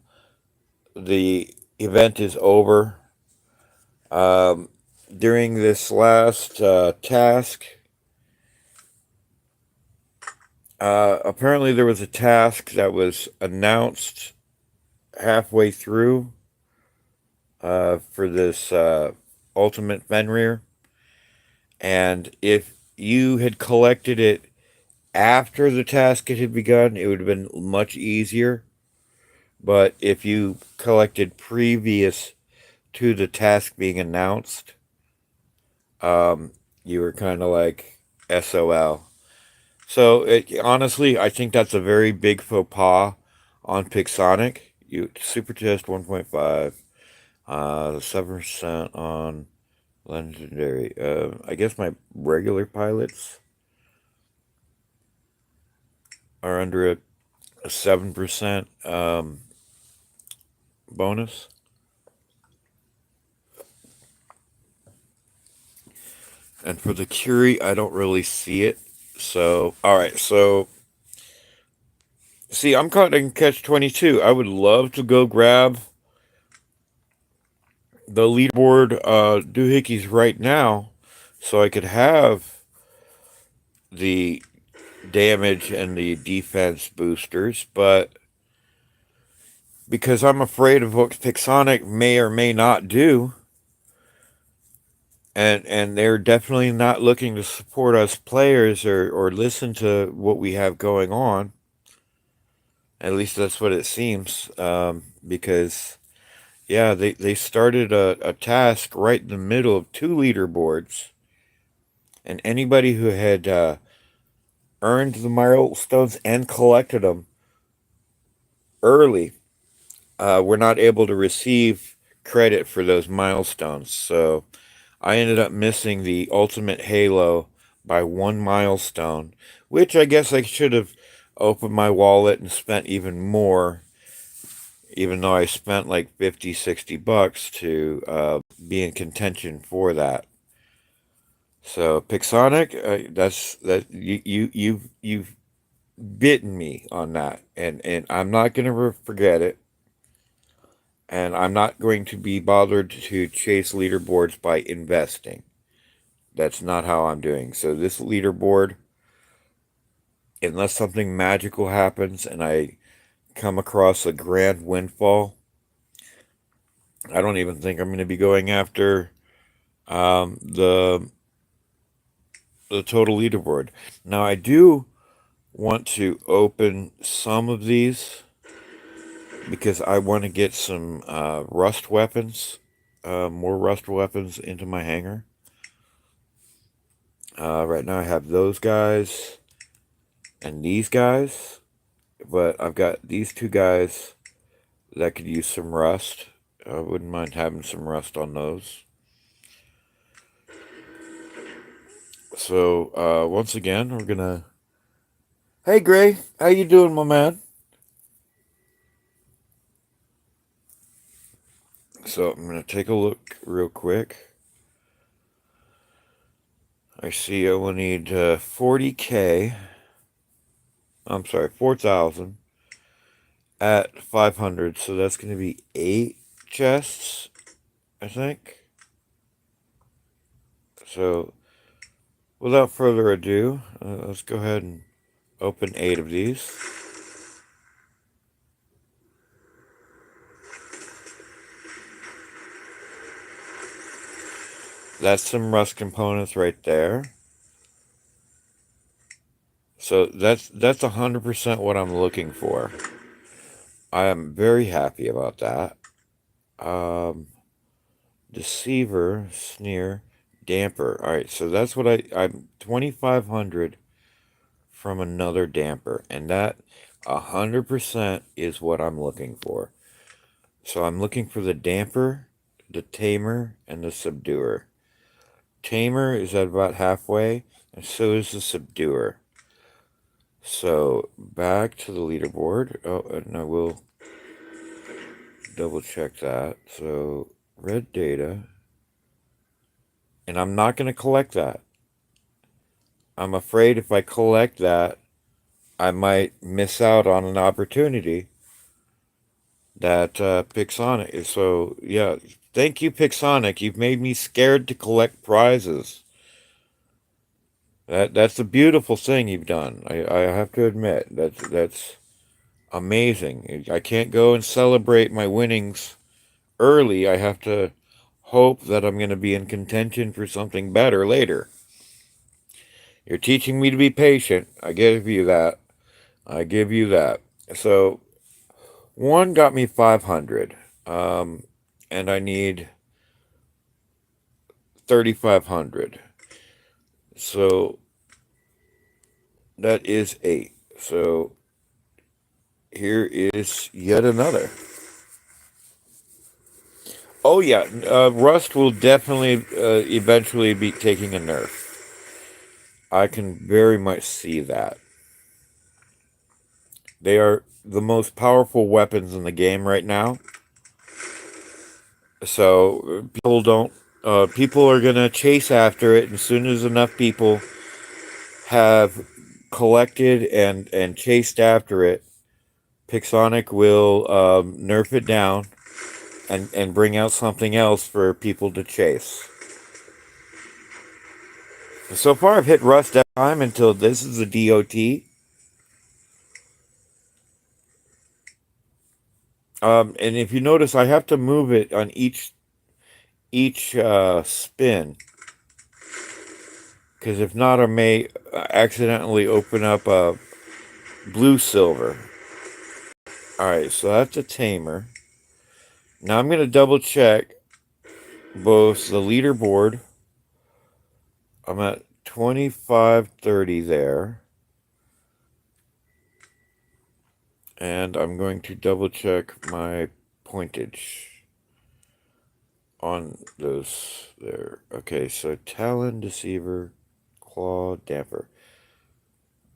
the event is over. During this last task, apparently there was a task that was announced halfway through for this ultimate Fenrir, and if you had collected it after the task had begun, it would have been much easier. But if you collected previous to the task being announced, you were kind of like SOL. So honestly, I think that's a very big faux pas on Pixonic. You super test 1.5, 7% on legendary. I guess my regular pilots are under a 7% bonus. And for the Curie, I don't really see it. So, all right. So, see, I'm caught in catch 22. I would love to go grab the leaderboard doohickeys right now so I could have the damage and the defense boosters, but because I'm afraid of what Pixonic may or may not do, and they're definitely not looking to support us players or listen to what we have going on. At least that's what it seems. Because, yeah, they started a task right in the middle of 2 leaderboards. And anybody who had earned the milestones and collected them early were not able to receive credit for those milestones. So I ended up missing the ultimate Halo by 1 milestone, which I guess I should have opened my wallet and spent even more, even though I spent like 50, $60 to be in contention for that. So Pixonic, that you've bitten me on that, and I'm not gonna forget it. And I'm not going to be bothered to chase leaderboards by investing. That's not how I'm doing. So this leaderboard, unless something magical happens and I come across a grand windfall, I don't even think I'm going to be going after um, the the total leaderboard. Now I do want to open some of these because I want to get some rust weapons, more rust weapons into my hangar. Right now I have those guys and these guys, but I've got these 2 guys that could use some rust. I wouldn't mind having some rust on those. So once again, we're gonna. Hey Gray, how you doing, my man? So I'm gonna take a look real quick. I see I will need 40K. I'm sorry, 4,000 at 500. So that's going to be 8 chests, I think. So without further ado, let's go ahead and open 8 of these. That's some rust components right there. So that's 100% what I'm looking for. I am very happy about that. Deceiver, sneer, damper. All right, so that's what I'm 2,500 from another damper, and that 100% is what I'm looking for. So I'm looking for the damper, the tamer, and the subduer. Tamer is at about halfway, and so is the subduer. So back to the leaderboard. Oh, and I will double check that. So red data. And I'm not going to collect that. I'm afraid if I collect that, I might miss out on an opportunity that Pixonic is. So, yeah, thank you, Pixonic. You've made me scared to collect prizes. That's a beautiful thing you've done. I have to admit that's amazing. I can't go and celebrate my winnings early. I have to hope that I'm going to be in contention for something better later. You're teaching me to be patient. I give you that. I give you that. So one got me 500, and I need 3,500. So that is 8. So here is yet another. Oh yeah, Rust will definitely eventually be taking a nerf. I can very much see that. They are the most powerful weapons in the game right now. So people don't. People are gonna chase after it, and as soon as enough people have collected and chased after it, Pixonic will nerf it down and bring out something else for people to chase. So far, I've hit Rust every time until this is a DOT. And if you notice, I have to move it on each spin, because if not, I may accidentally open up a blue silver. All right, so that's a tamer. Now I'm going to double check both the leaderboard. I'm at 2530 there. And I'm going to double check my pointage on those there. Okay, so Talon, Deceiver, Claw, Damper.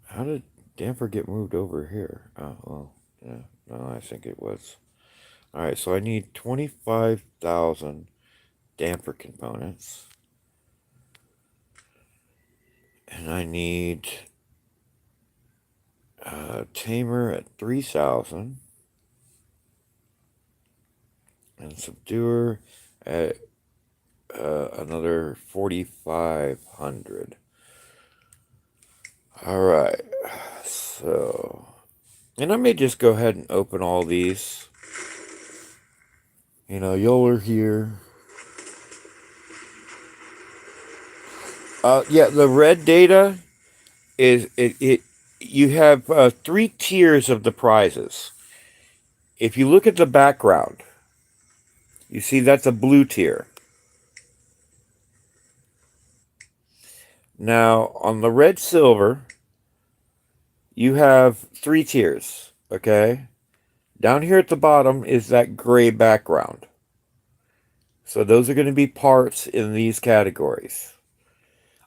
How did Damper get moved over here? Oh, well, yeah, no, I think it was. Alright, so I need 25,000 Damper components. And I need Tamer at 3,000. And Subduer at another 4,500. Alright, so... And I may just go ahead and open all these. You know, y'all are here. Yeah, the red data is... You have 3 tiers of the prizes. If you look at the background, you see that's a blue tier. Now, on the red silver, you have 3 tiers, okay? Down here at the bottom is that gray background. So those are going to be parts in these categories.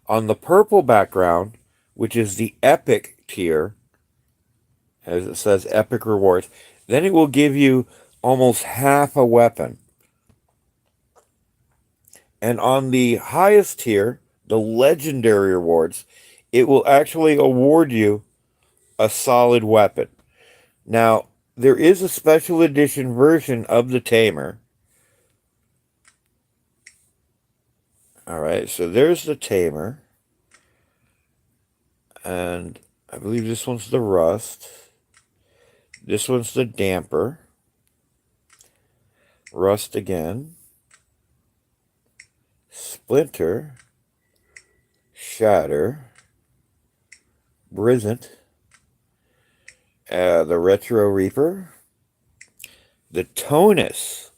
On the purple background, which is the epic tier, as it says epic rewards, then it will give you almost half a weapon. And on the highest tier, the legendary awards, it will actually award you a solid weapon. Now, there is a special edition version of the Tamer. All right, so there's the Tamer. And I believe this one's the Rust. This one's the Damper. Rust again. Splinter. Shatter. Brisant. The Retro Reaper. The Tonus.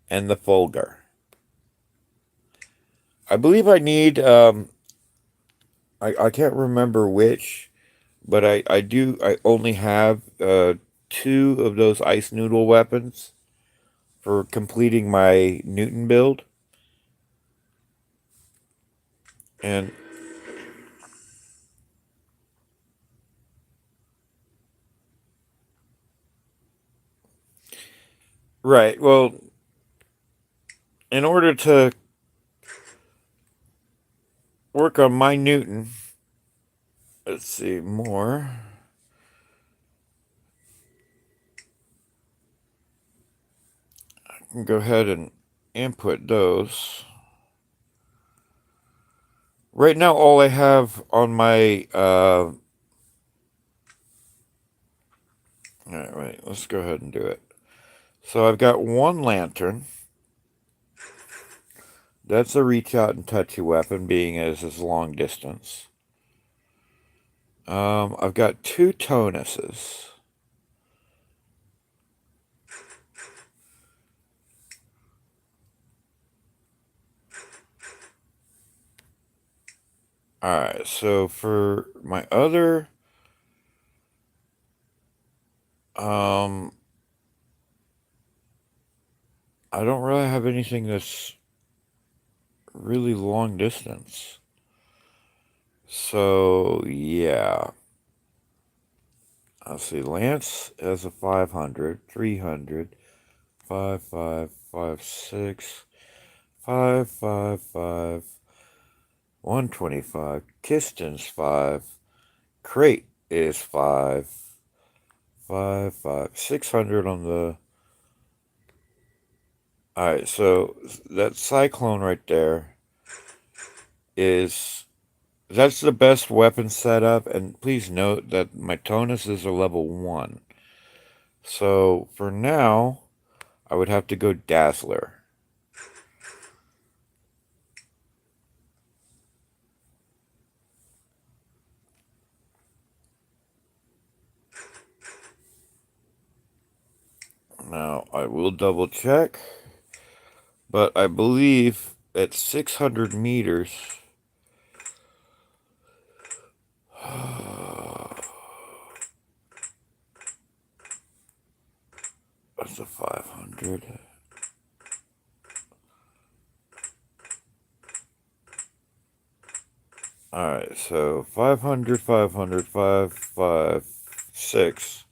And the Fulgur. I believe I need, I can't remember which, but I only have two of those Ice Noodle weapons for completing my Newton build. And right, well, in order to work on my Newton, let's see more. I can go ahead and input those. Right now, all I have on my all right, let's go ahead and do it. So I've got one lantern. That's a reach out and touchy weapon, being as long distance. I've got two tonuses. Alright, so for my other I don't really have anything that's really long distance. So yeah. Let's see, Lance has a 500, 300, 5, 5, 5, 6, 5, 5, 5, 125. Kiston's 5. Crate is 5, 5, 5, 600 on the... Alright, so that Cyclone right there is... That's the best weapon setup, and please note that my tonuses are level 1. So, for now, I would have to go Dazzler. Now, I will double check, but I believe at 600 meters... That's a 500. Alright, so 500, 500, 5, 5, 6,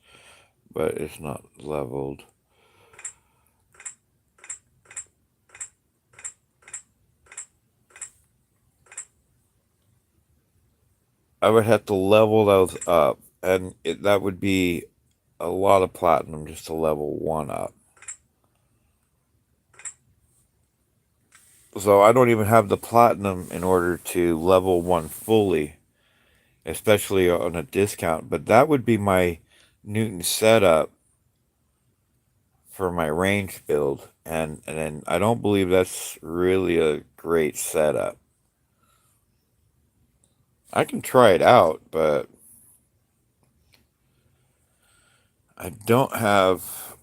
but it's not leveled. I would have to level those up, and that would be a lot of platinum just to level one up. So I don't even have the platinum in order to level one fully, especially on a discount. But that would be my Newton setup for my range build, and then I don't believe that's really a great setup. I can try it out, but I don't have...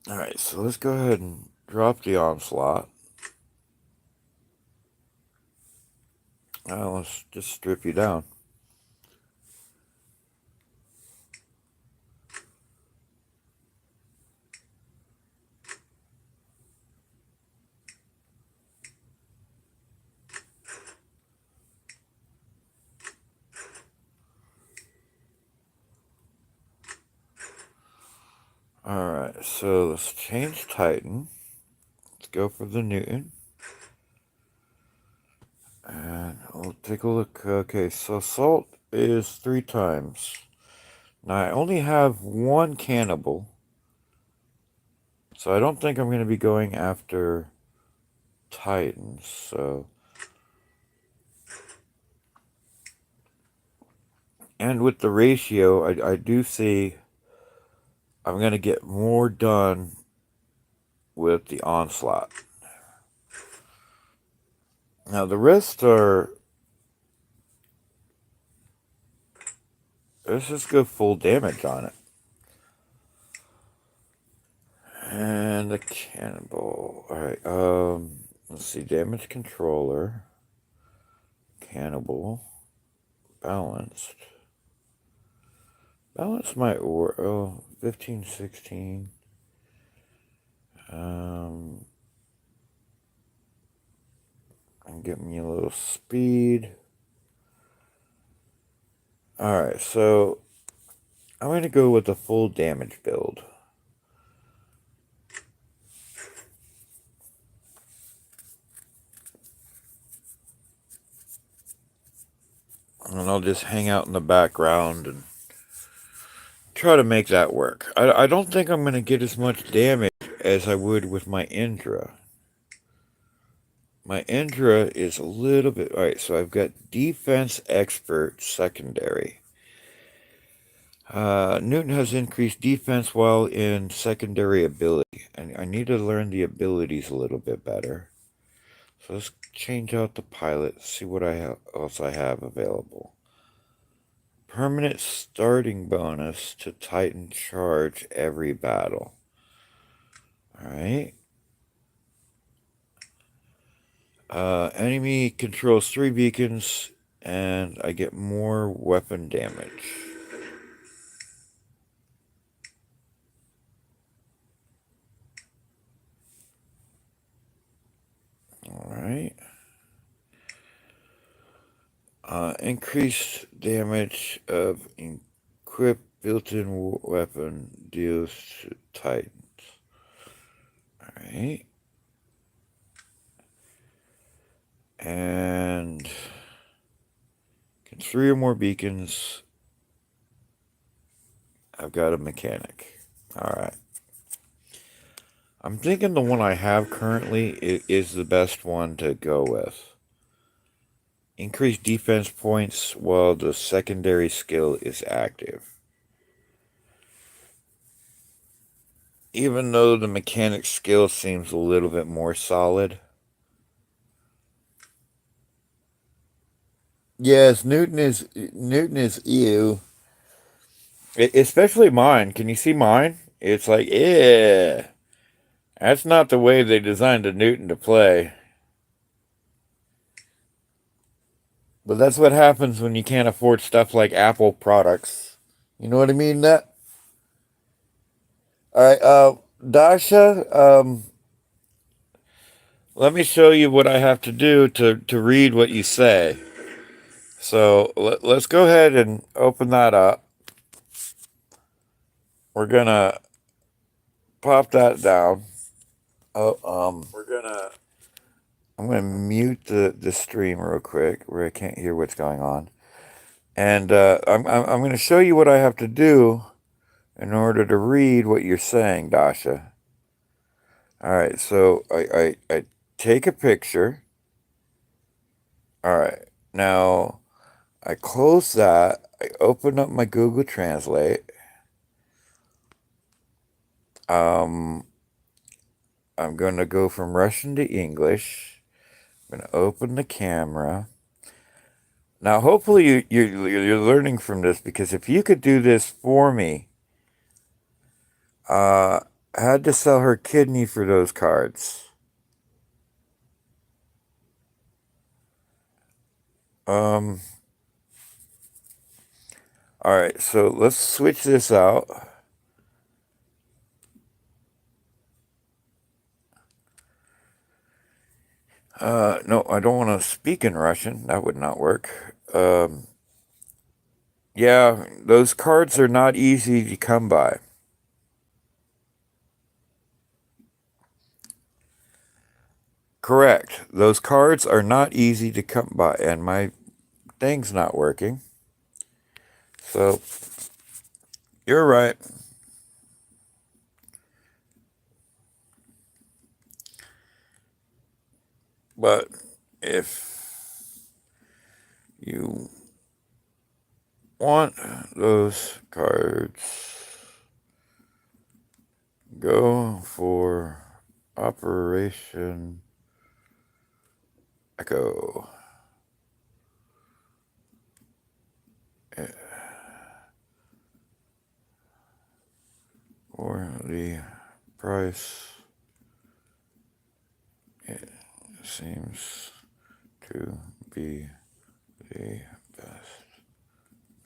Alright, so let's go ahead and drop the onslaught. Let's just strip you down. Alright, so let's change Titan. Let's go for the Newton. And we'll take a look. Okay, so salt is 3 times. Now I only have 1 cannibal. So I don't think I'm going to be going after Titans. So, and with the ratio, I do see I'm going to get more done with the onslaught. Now the rest are, let's just go full damage on it. And the cannibal. Alright, let's see, damage controller, cannibal, balanced. Balance my 15, 16. And get me a little speed. Alright, so I'm going to go with the full damage build. And I'll just hang out in the background and try to make that work. I don't think I'm going to get as much damage as I would with my Indra. My Indra is a little bit... Alright, so I've got Defense Expert Secondary. Newton has increased defense while in secondary ability. And I need to learn the abilities a little bit better. So let's change out the pilot, see what else I have available. Permanent starting bonus to Titan charge every battle. Alright. Enemy controls 3 beacons, and I get more weapon damage. Alright. Increased damage of equipped built-in weapon deals to Titans. Alright. And 3 or more beacons. I've got a mechanic. Alright. I'm thinking the one I have currently is the best one to go with. Increase defense points while the secondary skill is active. Even though the mechanic skill seems a little bit more solid. Yes, Newton is ew. Especially mine. Can you see mine? It's like, yeah. That's not the way they designed a Newton to play. But that's what happens when you can't afford stuff like Apple products. You know what I mean? That. All right, Dasha. Let me show you what I have to do to read what you say. So let's go ahead and open that up. We're gonna pop that down. Oh, I'm gonna mute the stream real quick where I can't hear what's going on, and I'm gonna show you what I have to do in order to read what you're saying, Dasha. All right, so I take a picture. All right, now I close that. I open up my Google Translate. I'm going to go from Russian to English. I'm going to open the camera. Now, hopefully you're learning from this, because if you could do this for me, I had to sell her kidney for those cards. All right, so let's switch this out. No, I don't want to speak in Russian. That would not work. Yeah, those cards are not easy to come by. Correct. Those cards are not easy to come by, and my thing's not working. So, you're right. But if you want those cards, go for Operation Echo. For the price, it seems to be the best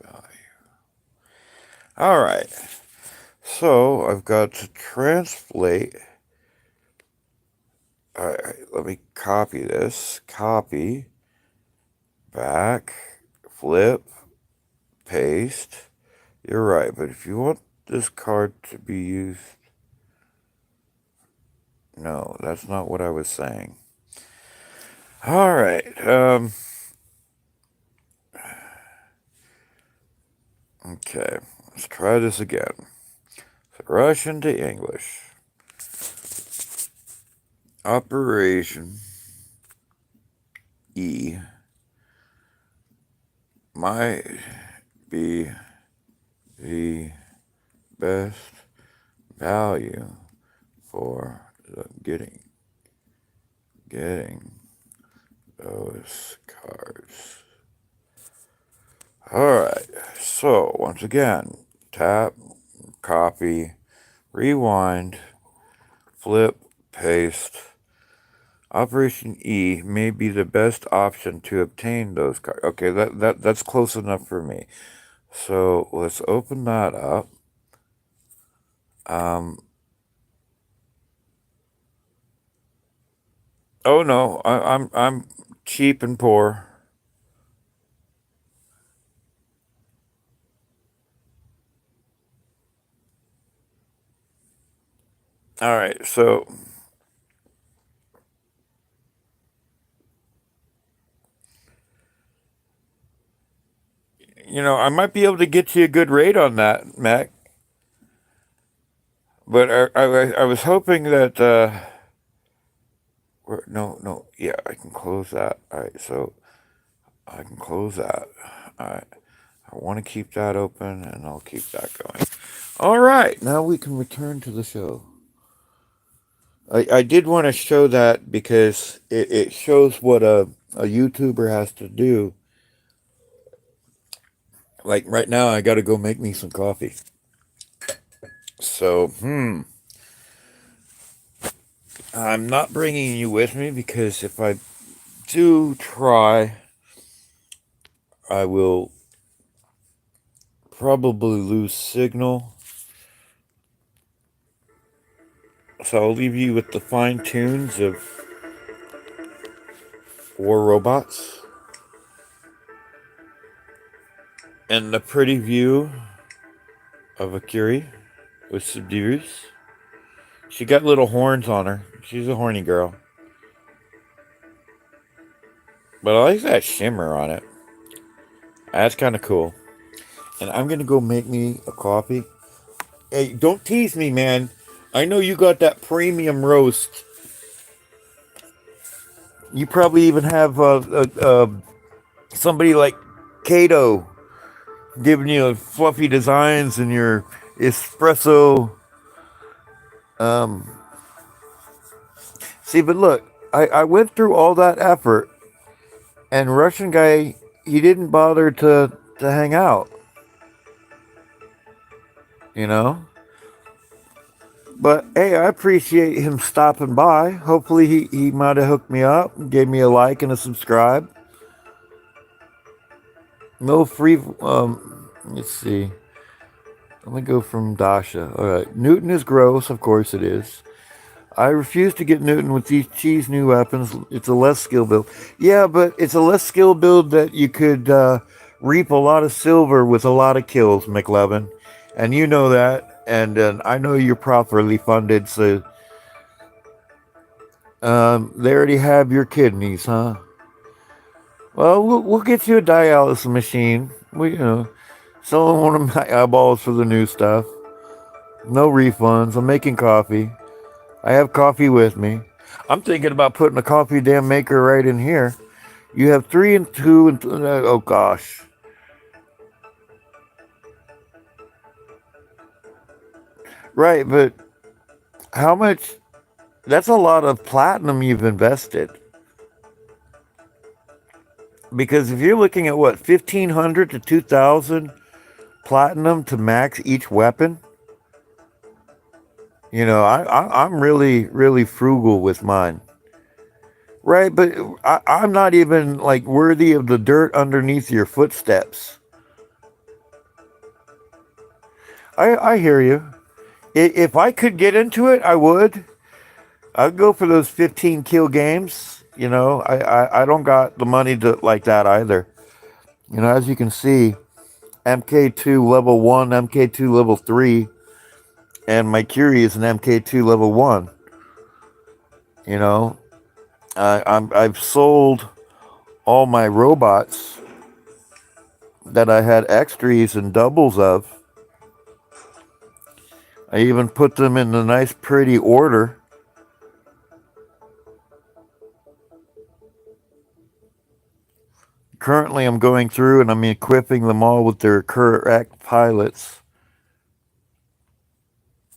value. All right. So I've got to translate. All right, let me copy this. Copy, back, flip, paste. You're right, but if you want this card to be used, no, that's not what I was saying. All right. Okay, let's try this again. So Russian to English. Operation E might be the best value for getting those cards. Alright, so once again, tap, copy, rewind, flip, paste. Operation E may be the best option to obtain those cards. Okay, that's close enough for me. So let's open that up. Oh no, I'm cheap and poor. All right, so I might be able to get you a good rate on that, Mac. But I was hoping that no, yeah, I can close that. All right, so I can close that. All right, I want to keep that open, and I'll keep that going. All right, now we can return to the show. I did want to show that because it shows what a YouTuber has to do. Like right now, I got to go make me some coffee. So, I'm not bringing you with me because if I do try, I will probably lose signal. So I'll leave you with the fine tunes of War Robots and the pretty view of a Curie with subdues. She got little horns on her. She's a horny girl. But I like that shimmer on it. That's kind of cool. And I'm going to go make me a coffee. Hey, don't tease me, man. I know you got that premium roast. You probably even have somebody like Kato giving you fluffy designs in your espresso. Um, See, but look, I went through all that effort, and Russian guy, he didn't bother to hang out, you know? But hey, I appreciate him stopping by. Hopefully, he might have hooked me up, gave me a like and a subscribe. No free. Let's see. Let me go from Dasha. All right. Newton is gross. Of course it is. I refuse to get Newton with these cheese new weapons. It's a less skill build. Yeah, but it's a less skill build that you could reap a lot of silver with a lot of kills, McLevin. And you know that. And I know you're properly funded, so They already have your kidneys, huh? Well, we'll get you a dialysis machine. Selling one of my eyeballs for the new stuff. No refunds. I'm making coffee. I have coffee with me. I'm thinking about putting a coffee damn maker right in here. You have 3 and 2 and oh gosh. Right, but how much? That's a lot of platinum you've invested. Because if you're looking at what, 1,500 to 2,000 platinum to max each weapon, I'm really, really frugal with mine. Right, but I'm not even like worthy of the dirt underneath your footsteps. I hear you. If I could get into it, I would. I'd go for those 15 kill games. I don't got the money to like that either. As you can see, MK2 level 1, MK2 level 3, and my Curie is an MK2 level 1. I've sold all my robots that I had extras and doubles of. I even put them in a nice pretty order. Currently, I'm going through and I'm equipping them all with their correct pilots.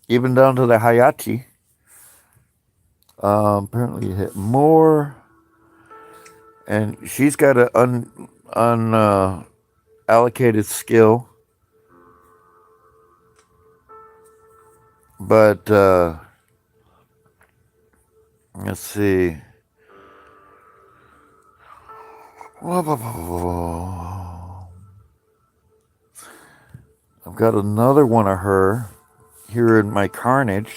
Even down to the Hayachi. Apparently, you hit more. And she's got an allocated skill. But, let's see. I've got another one of her here in my Carnage.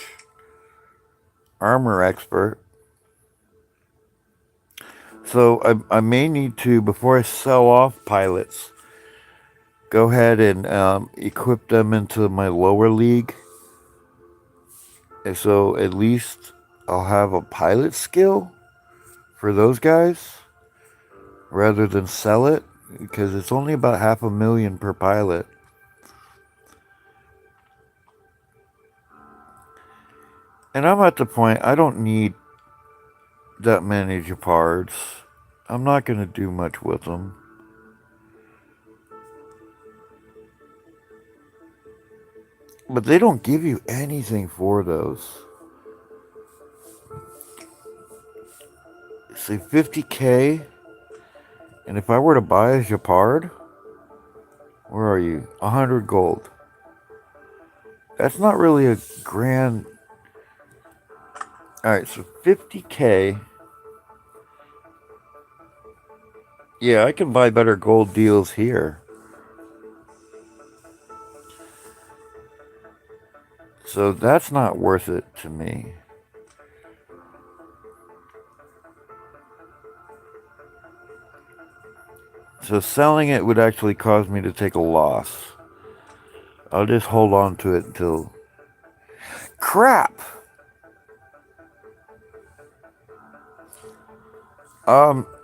Armor expert. So I may need to, before I sell off pilots, go ahead and equip them into my lower league. And so at least I'll have a pilot skill for those guys rather than sell it, because it's only about $500,000 per pilot. And I'm at the point I don't need that many Japards. I'm not going to do much with them. But they don't give you anything for those. Say 50K. And if I were to buy a Japard, where are you? 100 gold. That's not really a grand. Alright, so 50K. Yeah, I can buy better gold deals here. So that's not worth it to me. So selling it would actually cause me to take a loss. I'll just hold on to it until... Crap!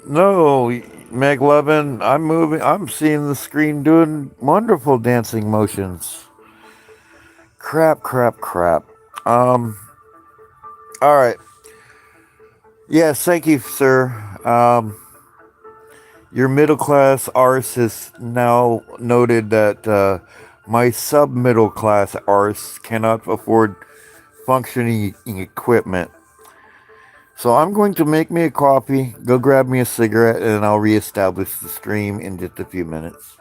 No, Meg Levin, I'm moving. I'm seeing the screen doing wonderful dancing motions. Crap. All right. Yes, thank you, sir. Your middle class arse has now noted that my sub middle class arse cannot afford functioning equipment. So I'm going to make me a coffee, go grab me a cigarette, and I'll reestablish the stream in just a few minutes.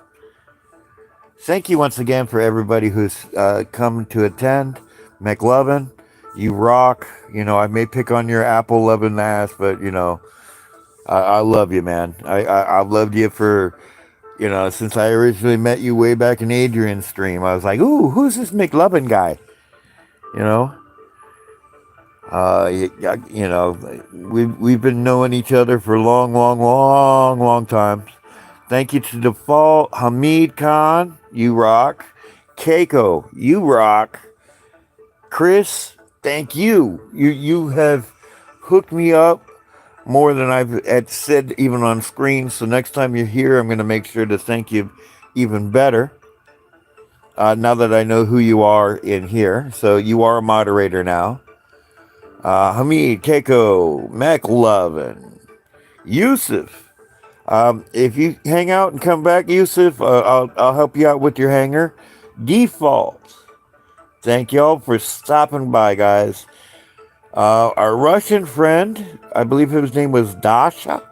Thank you once again for everybody who's come to attend. McLovin, you rock. I may pick on your apple loving ass, but I love you, man. I've loved you for since I originally met you way back in Adrian's stream. I was like, ooh, who's this McLovin guy? We've been knowing each other for a long time. Thank you to Default, Hamid Khan, you rock. Keiko, you rock. Chris, thank you. You have hooked me up more than I've had said even on screen. So next time you're here, I'm going to make sure to thank you even better. Now that I know who you are in here. So you are a moderator now. Hamid, Keiko, McLovin, Yusuf. If you hang out and come back, Yusuf, I'll help you out with your hanger. Default. Thank y'all for stopping by, guys. Our Russian friend, I believe his name was Dasha.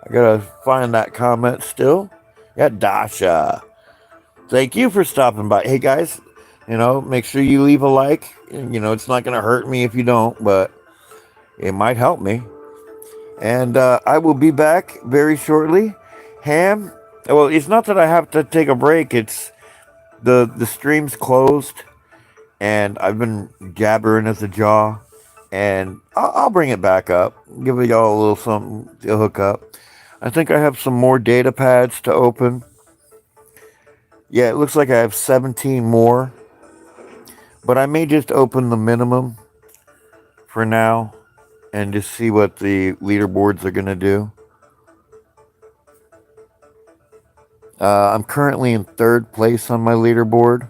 I gotta find that comment still. Yeah, Dasha. Thank you for stopping by. Hey, guys, make sure you leave a like. It's not gonna hurt me if you don't, but it might help me. And I will be back very shortly. Ham, well, it's not that I have to take a break. It's the stream's closed, and I've been jabbering at the jaw. And I'll bring it back up. Give y'all a little something to hook up. I think I have some more data pads to open. Yeah, it looks like I have 17 more. But I may just open the minimum for now and just see what the leaderboards are going to do. I'm currently in third place on my leaderboard.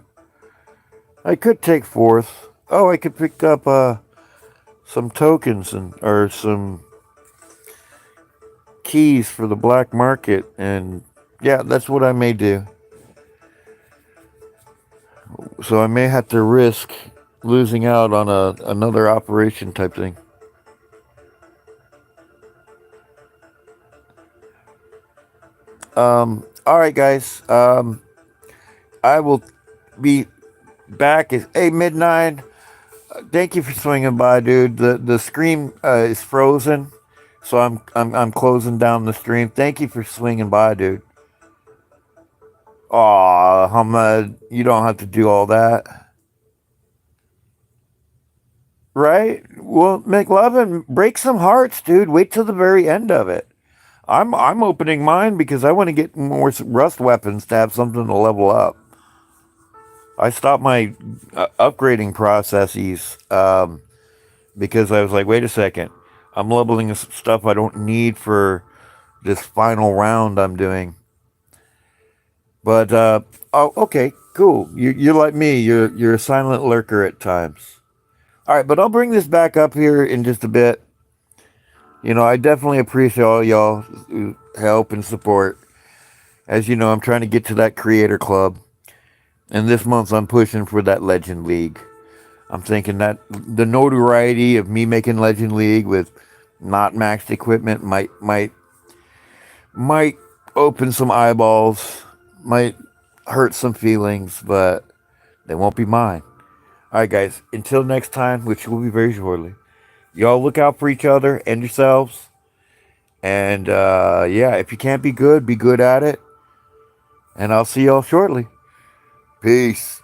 I could take fourth. Oh, I could pick up some tokens or some keys for the black market, and yeah, that's what I may do. So I may have to risk losing out on another operation type thing. All right, guys. I will be back at midnight. Thank you for swinging by, dude. The stream is frozen, so I'm closing down the stream. Thank you for swinging by, dude. Aw, Hamad, you don't have to do all that. Right? Well, McLovin, break some hearts, dude. Wait till the very end of it. I'm opening mine because I want to get more rust weapons to have something to level up. I stopped my upgrading processes because I was like, wait a second. I'm leveling stuff I don't need for this final round I'm doing. But okay, cool. You're like me. You're a silent lurker at times. All right, but I'll bring this back up here in just a bit. I definitely appreciate all y'all help and support. As you know, I'm trying to get to that creator club, and this month I'm pushing for that Legend League. I'm thinking that the notoriety of me making Legend League with not maxed equipment might open some eyeballs, might hurt some feelings, but they won't be mine. All right, guys. Until next time, which will be very shortly. Y'all look out for each other and yourselves. And yeah, if you can't be good at it. And I'll see y'all shortly. Peace.